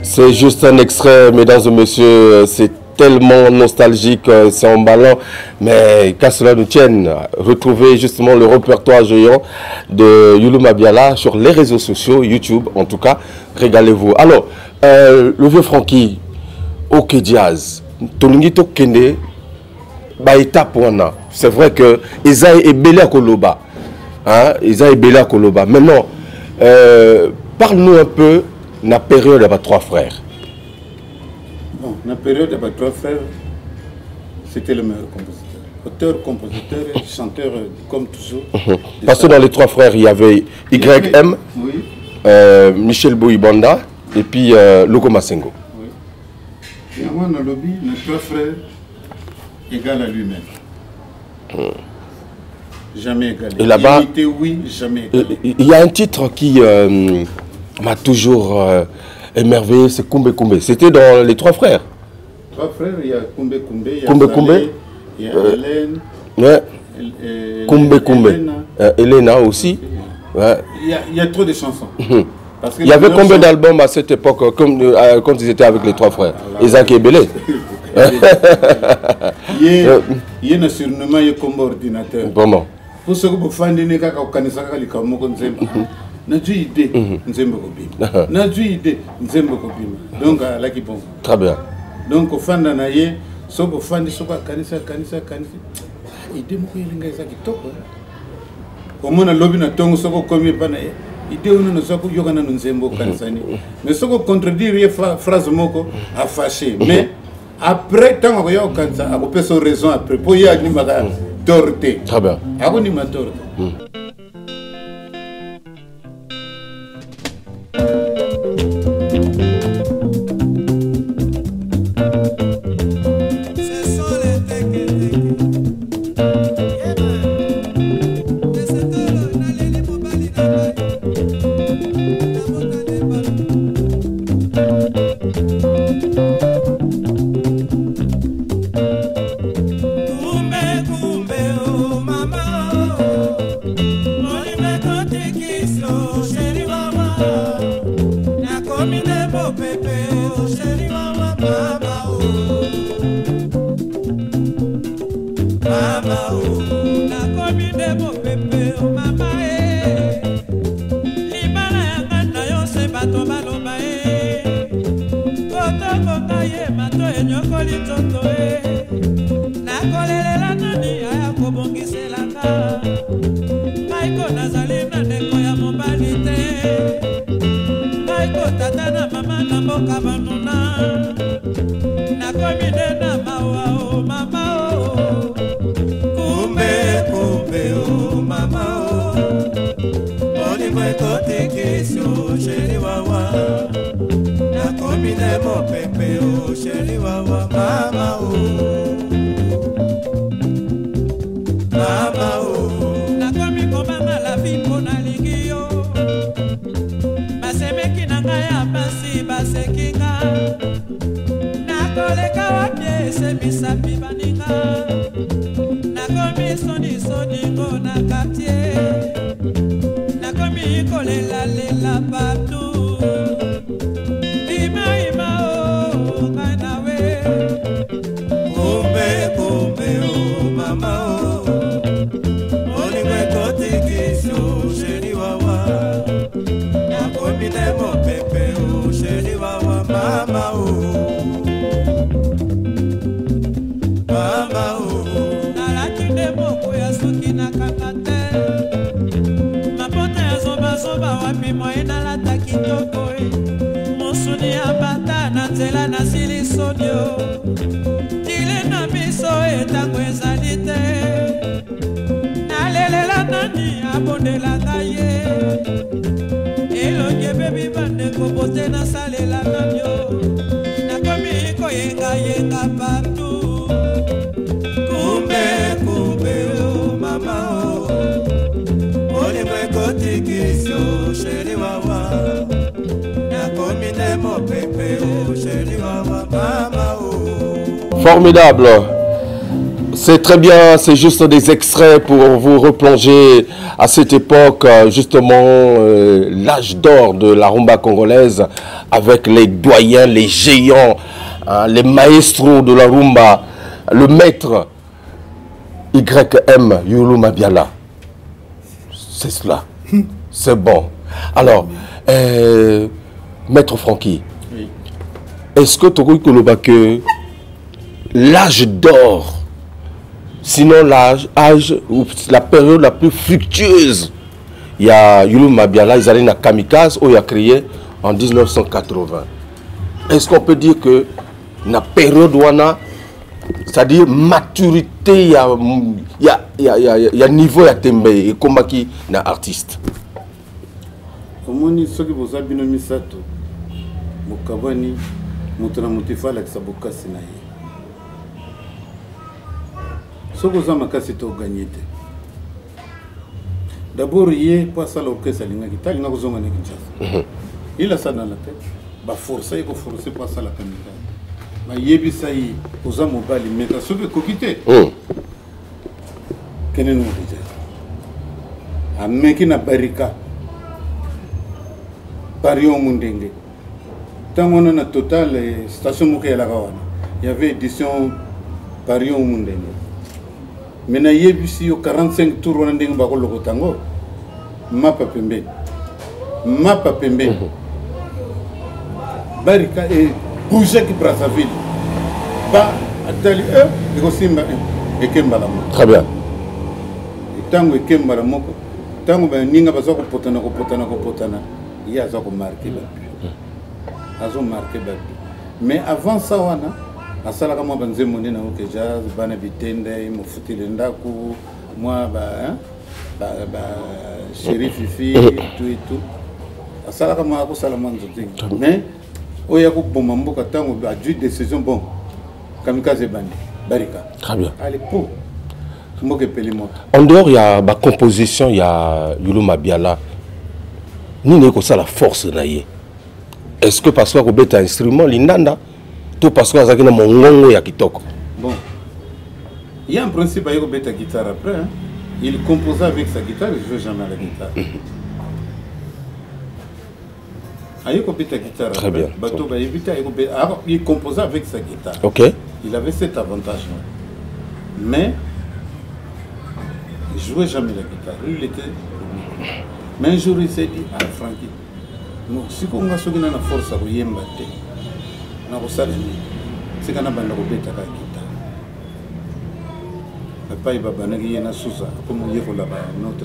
C'est juste un extrait, mesdames et messieurs, c'est tellement nostalgique, c'est emballant, mais qu'à cela nous tienne, retrouvez justement le répertoire géant de Youlou Mabiala sur les réseaux sociaux, YouTube en tout cas, régalez-vous. Alors, le vieux Francky, OK Jazz, Tolungito Kende, étape c'est vrai que Isaïe est belé à Koloba, hein, Isaïe est belé à Koloba. Maintenant, parle-nous un peu de la période de trois frères. Bon, la période de trois frères, c'était le meilleur compositeur. Auteur, compositeur, chanteur, comme toujours. Parce que dans les trois frères, il y avait YM, oui. Michel Bouyibanda et puis Logo Masengo. Oui. Et moi, dans le lobby, les trois frères égal à lui-même. Jamais égalé. Et là-bas, oui, jamais égalé. Il y a un titre qui m'a toujours émerveillé, c'est Koumbe Koumbe. C'était dans les trois frères. Trois frères, il y a Koumbe Koumbe, il y a Koumbe Koumbe, il y a Hélène. Ouais. Koumbe Koumbe. Elena aussi. Ouais. Il y a trop de chansons. Parce que il y avait combien d'albums à cette époque, comme quand ils étaient avec les trois frères? Isaac et Belé. Il y a un surnommé comme ordinateur. Vraiment. Pour ceux qui vous font des cas au Kanisaka, les Kamoko Nzemba. N'a-tu idée Nzemba Kobima. N'a-tu idée Nzemba Kobima. Donc, là qui bon. Très bien. Donc, au fan d'Anaye, sauf au fan de Soka Kanisa. idée moko elinga eza kitoko omona lobi na tongo soko komi pana idée ono na soko yoka na nzembo kanisani mais soko contredire phrase moko a fâché mais après tant ko yo kanisa akopesa raison après po ya ni maka torte très bien ako ni ma torte Formidable. C'est très bien, c'est juste des extraits pour vous replonger à cette époque, justement, l'âge d'or de la rumba congolaise, avec les doyens, les géants, les maestros de la rumba, le maître YM Yulu Mabiala. C'est cela. C'est bon. Alors, Maître Francky, oui. Est-ce que tu as que l'âge d'or, sinon l'âge ou la période la plus fructueuse, il y a Yulu Mabiala, ils allaient na Kamikaze, où il a créé en 1980. Est-ce qu'on peut dire que la période où on a, c'est-à-dire maturité, il y a niveau, il y a tembe, et comment qui est artiste? Comment est-ce que vous avez mis ça? Mukabani, Mutana Mutifala, qui s'aboka Senaï. Ce que vous avez gagné. D'abord, il y a pas ça l'orchestre à l'Inagita, il y a un Kinshasa. Il a ça dans la tête. Il faut forcer, il faut forcer pas ça la caméra. Mais il y a des gens qui ont mobile, mais ils sont coquittés. Quel est le nom? Un mec qui n'a pas barricade. Parion Mundenge. Tant qu'on a une totale station Mouké la Gawana, il y avait édition Parion Mundenge. Maintenant, il y a ici 45 tours on a des bagolo tango. Mapa Pembe. Mapa Pembe. Barika et Boujek Brazzaville. Ba Atali et Gosimba et Kembala. Très bien. tango ekembala moko tango baninga baza kopotana ye aza komarke babi azo marke babi mais avant ça wana asalaka mwa banzembo nde nango ke jazz bana bitende mofutile ndako mwa chéri fifi tout et tout asalaka mwa akosala mwa nzoto mais oyo akoboma mboka ntango adui décision bon kamikaze bandi barika très bien allez pour mboka epeli moto en dehors ya bacomposition ya Yulu Mabiala nini ekosala force na ye est-ce que parce que akobeta instrument lindanda tout parce que azalaki na mongongo ya kitoko bon il y a un principe aye kobeta guitare après hein? Il composait avec sa guitare, il ne jouait jamais la guitare. Très bien. Il composait avec sa guitare. Ok. Il avait cet avantage-là. Mais il ne jouait jamais la guitare. Lui, il était le micro. Mais un jour, il s'est dit, ah, Francky, si on a une force à yemba, on a ça, c'est qu'on a besoin de la guitare. Pas il va banner na souza comme il faut là-bas note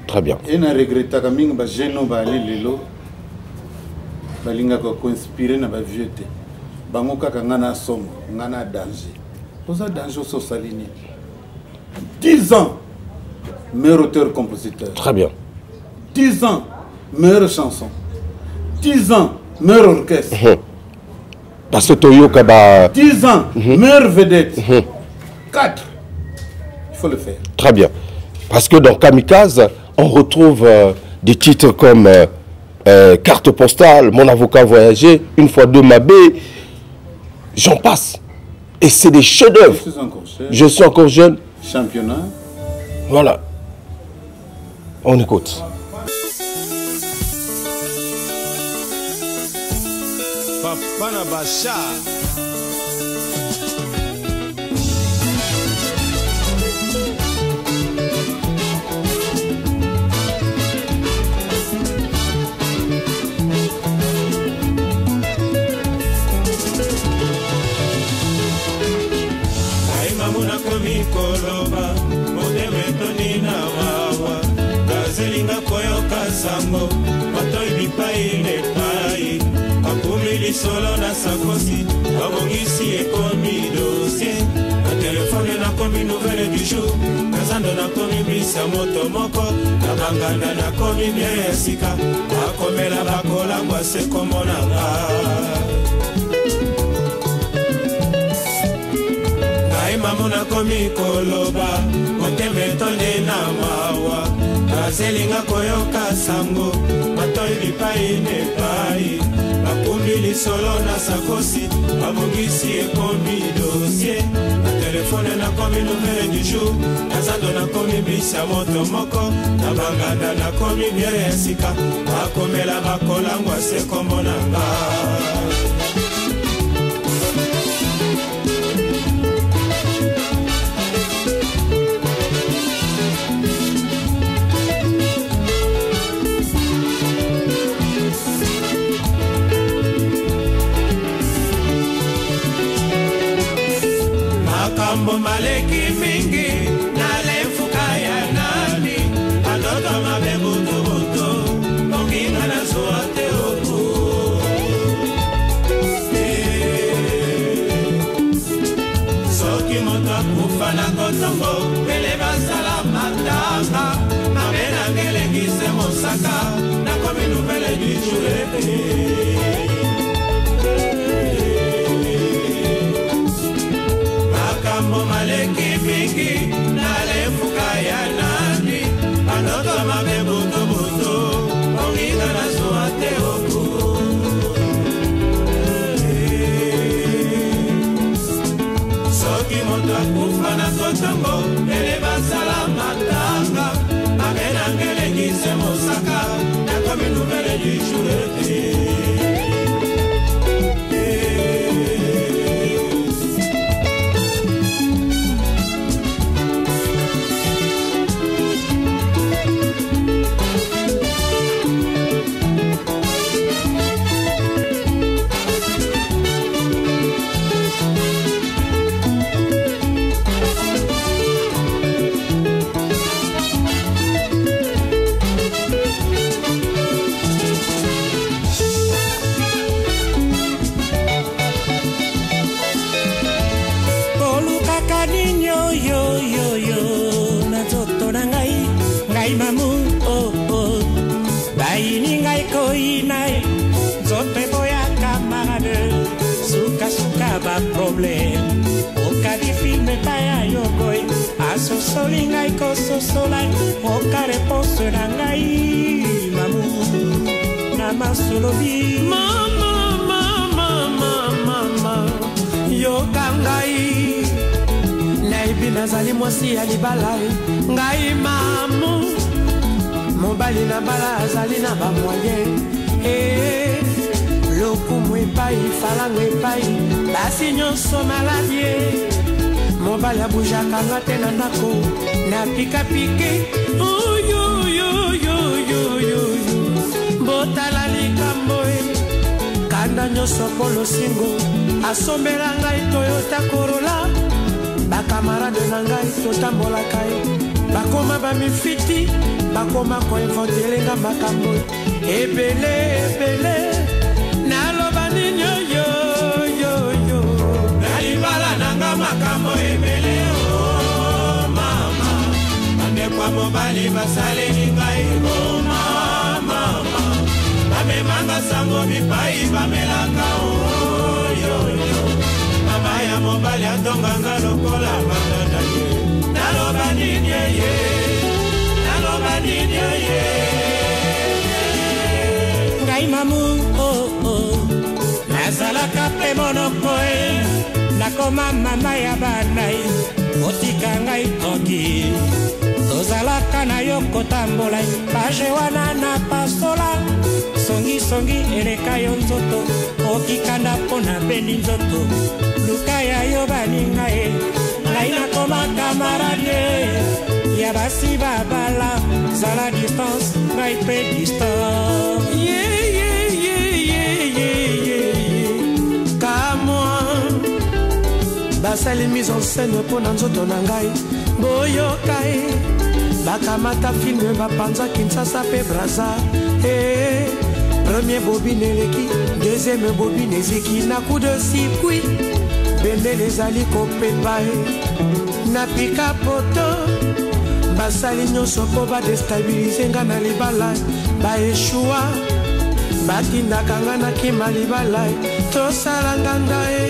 très bien et na regretta kaminga ba geno ba lelo balinga ko inspirer na ba vieuté bango kaka ngana somo ngana danger posa danger so salini 10 ans meilleur auteur compositeur très bien 10 ans meilleure chanson 10 ans meilleur orchestre parce que Toyo Kaba 10 ans, meilleure vedette. 4. Il faut le faire. Très bien. Parce que dans Kamikaze, on retrouve des titres comme Carte postale, Mon avocat voyager, Une fois deux Mabé. J'en passe. Et c'est des chefs-d'œuvre. Je suis encore jeune. Championnat. Voilà. On écoute. Papa Basha. Aimamuna komi koloba, modeme toni na wawa, gazelinga koyoka sango, matoi bipai le pai. Akumili solo na sakosi, abongisi ekomi dossier. Na telefone na komi nouvelle du jour, kazando na komi bisa moto moko, na banganda na komi bien esika, akomela bakolangwa se komonanga. Maimamuna komi koloba, moteme tonde na mawa, gazelinga koyoka sango, matoi bipai ne pai. Akumili solo na sakosi, abongisi ekomi dossier. Na telefone na komi nouvelle du jour, kazando na komi bisa moto moko, na banganda na komi bien esika, akomela bakolangwa se komonanga. Makambo maleki mingi nalefuka ya nani adoto mabebuto buto onginga na zoate oku soki moto akufa na kotongo pele basala matanga mabena ngelengise mosaka na komi nouvelle du jour. Maleki mingi nalefuka ya nani anoto mabebuto buto onginga na zoate oku soki moto akufa na kotongo ele basala matanga amena ngelengise mosaka na komi nouvelle du jour. mepaya yogoy asosoli ngai kososola oka reponse na ngai mamu na masolobi mama yoka ngai naibi nazali mwasi ya libala ngai mamu mobali na bala azali na bamwaye lokumu epai falango epai basi nyonso maladie mobali abujaka nga te na ndako na pikapiki botala likambo kanda nyonso polo singo asombela ngai Toyota Corolla bakamarade na ngai totambolaka ye bakoma bamifiti bakoma koinventelenga makambo ebele naloba nini yo nalibala nanga makambo ebele mama bandekwa mobali basaleli ngai mama bamemanga sango bipai bamelaka mama ya mobali atonganga lokola bandana ye naloba nini ye ngai mamu nazalaka pe monoko nakoma mama ya banai otika ngai toki tozalaka na yo kotambola page wana na pasola songi eleka yo nzoto okikanda mpona bendi nzoto luka ya yo baninga ye ngai nakoma kamarade ya basi babala zala distance ngai pe distance basali mise en scène mpona nzoto na ngai boyoka ye bakamata filme bapanza Kinshasa pe Braza premier bobine eleki deuxième bobine eziki na coup de circuit bendele ezali kopepa ye na pika poto basali nyonso mpo badestabilize nga na libala baeshua batindaka nga na kima libala tosala nganda ye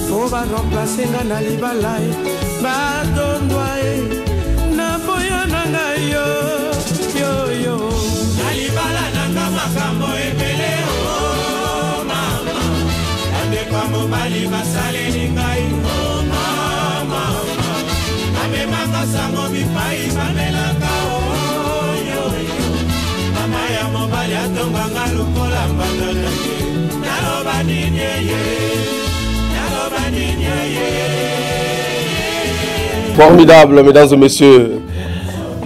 po baremplace nga na libala badondwa na boya na ngai yo na libala nanga makambo ebele mama andekwa mobali basaleli ngai mama amemanga sango bipai bamelaka mama ya mobali atonganga lokola mbandana naloba nini ye Formidable, mesdames et messieurs.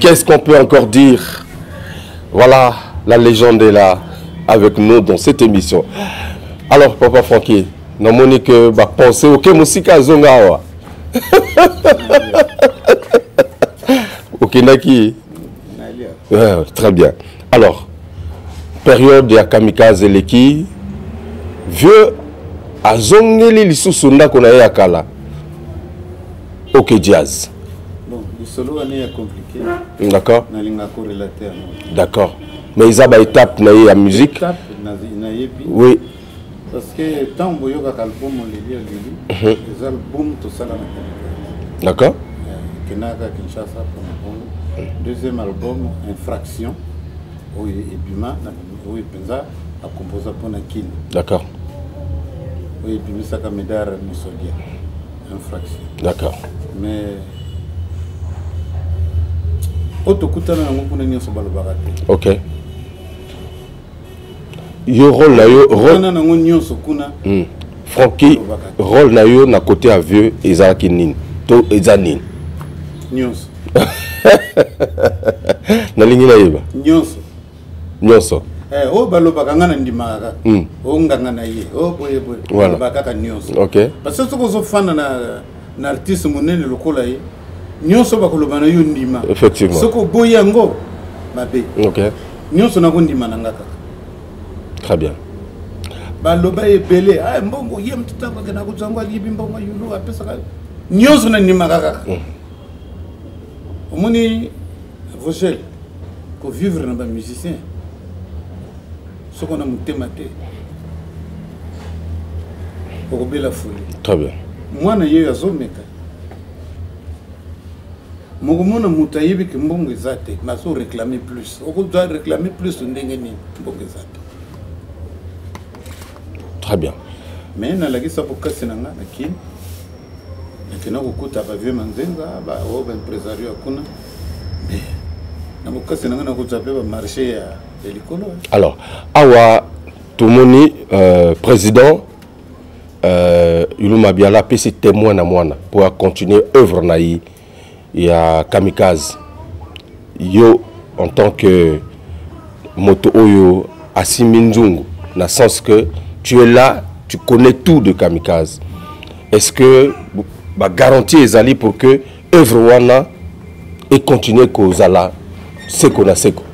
Qu'est-ce qu'on peut encore dire? Voilà, la légende est là avec nous dans cette émission. Alors, Papa Francky, non monique va penser au Kemusika Zongawa. Ok, Naki. Très bien. Alors, période de Kamikaze Leki, vieux a zongeli lisusu qu'on a yakala. Ok, jazz. Bon, le solo est compliqué. D'accord. D'accord. Mais il y a des étapes dans la musique. Oui. Parce que tant que vous avez album, les albums, tout ça, d'accord. Kenaka, Kinshasa, deuxième album, Infraction. Oui, et Bima, oui, Penza, a composé pour Nakin. D'accord. Oui, puis ça comme médard Moussolia, Infraction. D'accord. Mais autokutana na ngopuna nyoso balobakate. OK. Yo rôle na yo rôle na ngonyoso kuna. Francky rôle na yo na côté avieux ezaki nini? To ezanine. Nyoso. Na lingi na yeba. Nyoso. Nyoso. O balobaka ngana ndimaka. O nganga na ye. O boye. Voilà. Balobaka nyoso. OK. Parce que soko zo fana na artiste monene lokola ye. Nyoso bakoloba na yo ndima. Effectivement. Soko boyango mabe. OK. Nyoso na ko ndima na ngaka. Très bien. Baloba ebele mbongo ye mtutanga kana kutsangwa libi mbongo yulu apesa ka. Nyoso na ndima kaka. Omoni Vogel ko vivre na ba musicien. Soko na mutema te. Okobela folie. Très bien. Mwana ye azomeka. Mokomona mutayebi ke mbongo ezate, naso réclamer plus. Oko doit réclamer plus ndenge ni mbongo ezate. Très bien. Mais na lagi sa bokasi na nga na kin. Na kokuta ba vieux manzenga ba o ba empresario akuna. Na bokasi na nga na kotape ba marché ya likolo. Alors, awa Tomoni président Yulu Mabiala peut se témoin na mwana pour continuer œuvre naï. Il y a Kamikaze. Yo, en tant que moto oyo Asiminzungu, dans le sens que tu es là, tu connais tout de Kamikaze. Est-ce que bah, garantie est allée pour que œuvre wana et continuer kozala seko na seko?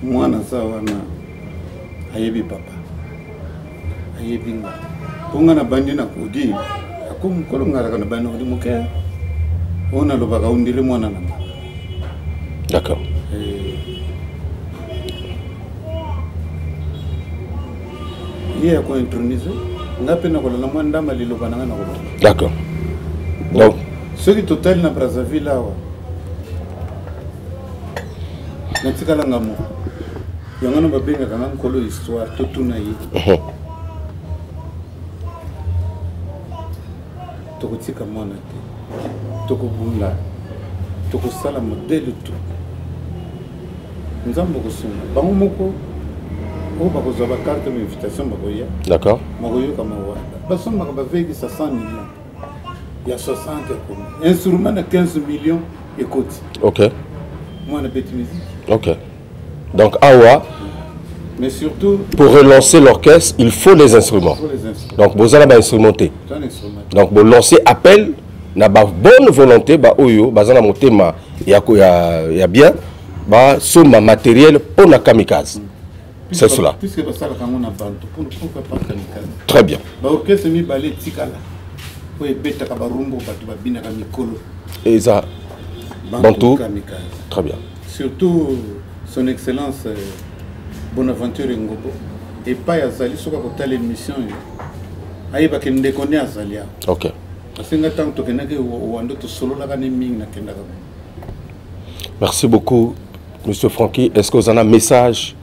Moi na sa wana ayebi papa. Ayebi nga. Ponga na bandi na kodi. Akum kolonga na bandi na kodi muke. On a le baron de moi. D'accord. Il y a quoi intronisé? D'accord. Donc, ce qui est total na Brazzaville là. Natikala ngamo. Yangana babenga kanga nkolo histoire totuna yi. Tokotika mwana te. Tokobunda tokosala modèle tout nzambo kosuma bango moko o bakozwa ba carte d'invitation bakoya d'accord makoyo kama wada basoma ka baveki 100 millions ya 60 comme instrument na 15 millions écoute OK moi na petite musique OK donc awa mais surtout pour relancer l'orchestre il faut les instruments, donc vous allez instrumenter donc vous lancez appel na ba bonne volonté ba oyo bazana motema ya bien ba soma matériel pour na Kamikaze. C'est cela. Puisque ba sala kango na bantu pour pas Kamikaze. Très bien. Ba orchestre mi balé tikala. Po ebeta ka barumbo batu ba bina ka mikolo. Et ça Bantu Kamikaze. Très bien. Surtout son excellence Bonaventure Ngobo et pas yazali soka ko tala émission. Ayeba ke ndekone azalia. OK. Merci beaucoup, Monsieur Francky. Est-ce que vous avez un message?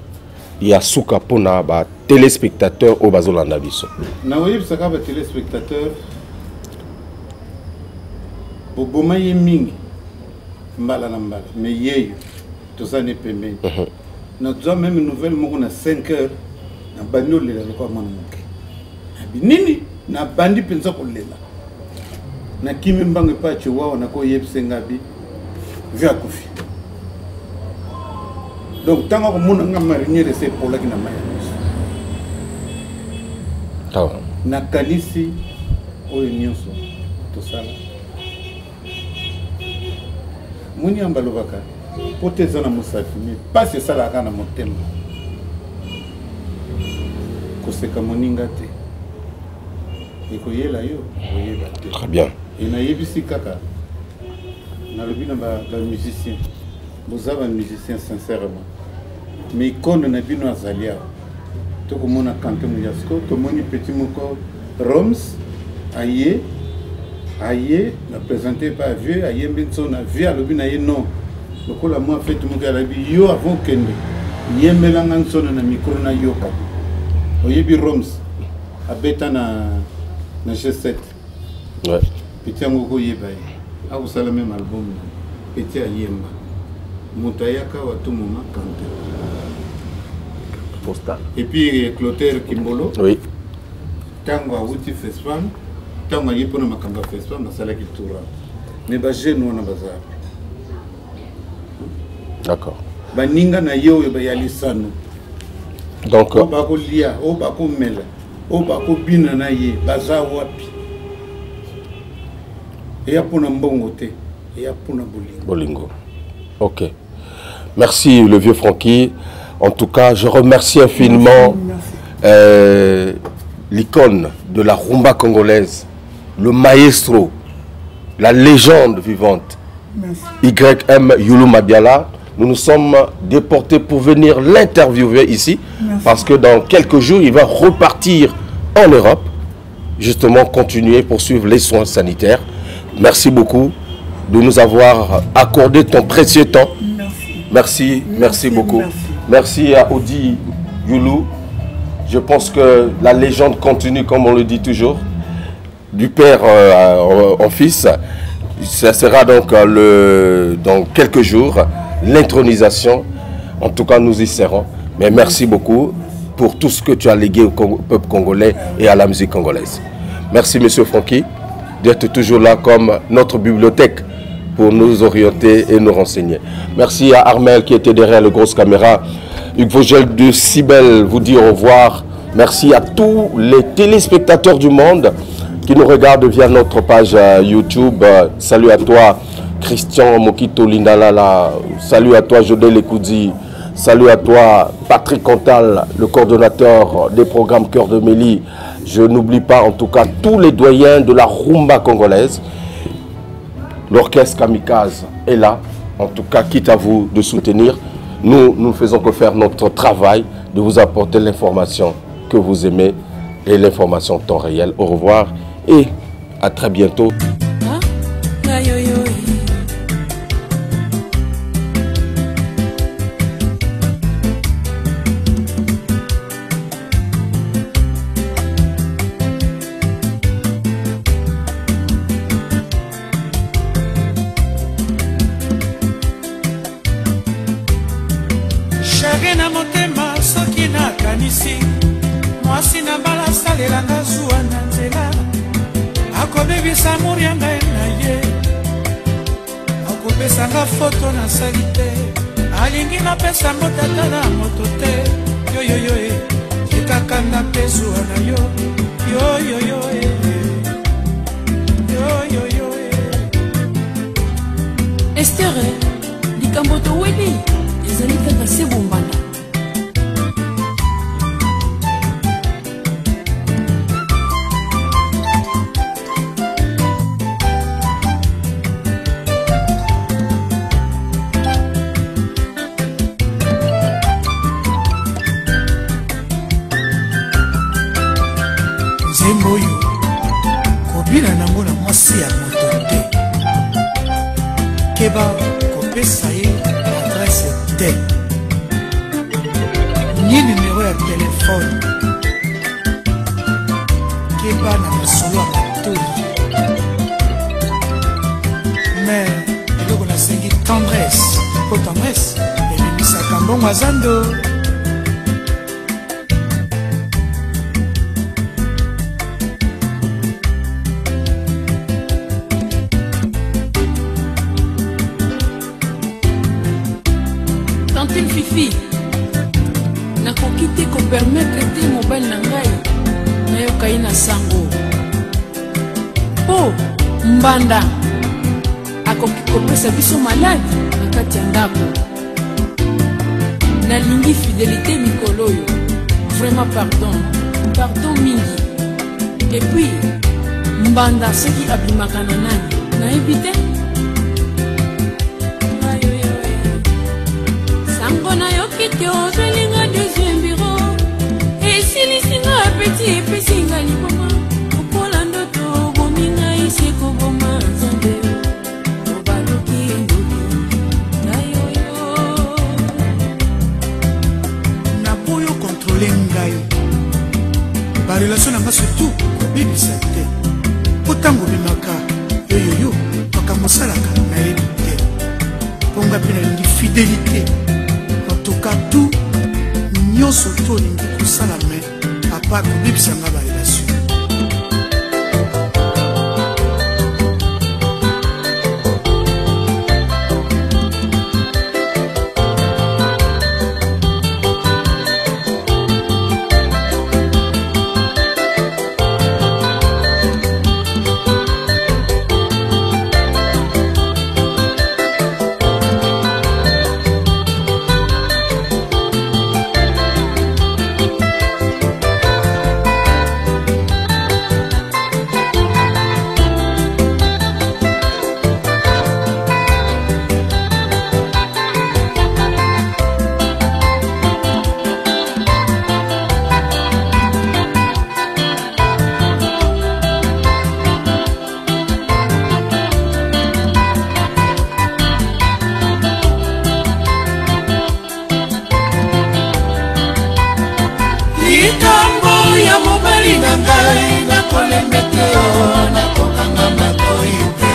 Il y a Souka Pona, téléspectateurs au Bazolanda Biso. Oui, ça va téléspectateurs. Boboma Yeming, Mbala Nambala, mais hier, tout ça n'est pas bien. Nous avons même une nouvelle, nous avons 5 heures, nous avons banni le quoi Nini, na bandi pensa pour lela. Na kimi mbange pache wao na ko yebsengabi via kufi. Donc tant que mon nga marinier c'est pour la kina maya. Ah. Na kanisi oyo nyonso to sala. Muni ambalobaka poteza na musafi mais pas c'est ça la kana motema. Ko seka moninga te. Très bien. Et na yebisi kaka na lobi na ba musicien. Vous avez un musicien sincèrement. Mais icône na bino azalia. To ko mona kanté mu yasko, to moni petit moko Roms aye na présenté pas vieux aye mbinso na vieux lobi na ye non. Lokola moi fait mu ka labi yo avant kende. Yemela nganso na micro na yoka. Oyebi Roms abeta na G7. Ouais. Petit Angoko Yebaye. A vous savez le même album. Petit Ayemba. Moutayaka Watumuma Kante. Postal. Et puis Clotaire Kimbolo. Oui. Tango Awuti Festival. Tango Yepona Makamba Festival. Masala Kitura. Mais Bagé nous on a bazar. D'accord. Baninga na yo Yalisano. Donc. Obako Lia, Obako Mela. Obako Bina na ye. Bazar Wapi. Et y a pour Mbongo te. Et y a pour Bolingo. Bolingo. Ok. Merci le vieux Francky. En tout cas, je remercie infiniment l'icône de la rumba congolaise, le maestro, la légende vivante, YM Yulu Mabiala. Nous nous sommes déportés pour venir l'interviewer ici. Parce que dans quelques jours, il va repartir en Europe, justement continuer, poursuivre les soins sanitaires. Merci beaucoup. de nous avoir accordé ton précieux temps. Merci beaucoup. Merci à Audi Youlou. Je pense que la légende continue, comme on le dit toujours, du père en fils. Ça sera donc dans quelques jours l'intronisation. En tout cas, nous y serons. Mais merci beaucoup pour tout ce que tu as légué au peuple congolais et à la musique congolaise. Merci, monsieur Francky, d'être toujours là comme notre bibliothèque pour nous orienter et nous renseigner. Merci à Armel qui était derrière les grosses caméras. Hugues Vogel de Cybelle vous dit au revoir. Merci à tous les téléspectateurs du monde qui nous regardent via notre page YouTube. Salut à toi, Christian Mokito Lindalala. Salut à toi, Jodel Ekoudi. Salut à toi, Patrick Cantal, le coordonnateur des programmes Cœur de Mélie. Je n'oublie pas en tout cas tous les doyens de la rumba congolaise. L'orchestre Kamikaze est là. En tout cas, quitte à vous de soutenir. Nous ne faisons que faire notre travail de vous apporter l'information que vous aimez et l'information en temps réel. Au revoir et à très bientôt. na motema soki nakanisi mwasi na mbala salelanga zuwa na nzela akobebisa amour ya ngai na ye akopesanga foto nasali te alingi napesa motata na moto te yoyoyo ekakanda mpe zuwa na yo yoyoyo yoyoyo Estere likambo toweli ezali kaka se bombanda nzembo oyo kobina nango na mwasi ya moto te keba kopesa ye adresse te ni numero ya telefone keba na masolo ya matoi mais eloko nasengi tendresse po tendresse ebimisaka mbongo azando Fifi nakoki te kopermettre te mobali na ngai nayokai na sango mpo mbanda akoki kopesa biso maladi na kati ya ndako nalingi fidelité mikolo oyo vraiment pardon mingi epuis mbanda soki abimaka na nani nayebi te Angona yokite ozelinga deuxième bureau esilisinga apeti epesinga liboma okola ndoto bominga iseko boma nzambe obaluki endoki nayoyo naboyo kontrole ngai barelation nanga surtout kobebisa te po ntango obimaka yoyoyo makambo osalaka nayebi te mponga mpe nalingi fidélité tout nyonso to olingi kosala me apart kobebisanga barelation mobali na ngai nakolembe te o nakokanga matoi te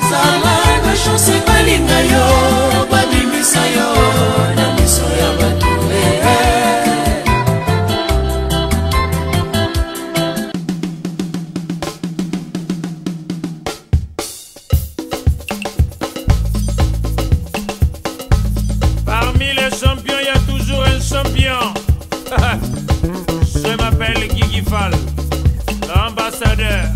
zala na chance balinga yo babimisa yo na miso ya bato Je m'appelle Guigui Fall, l'ambassadeur.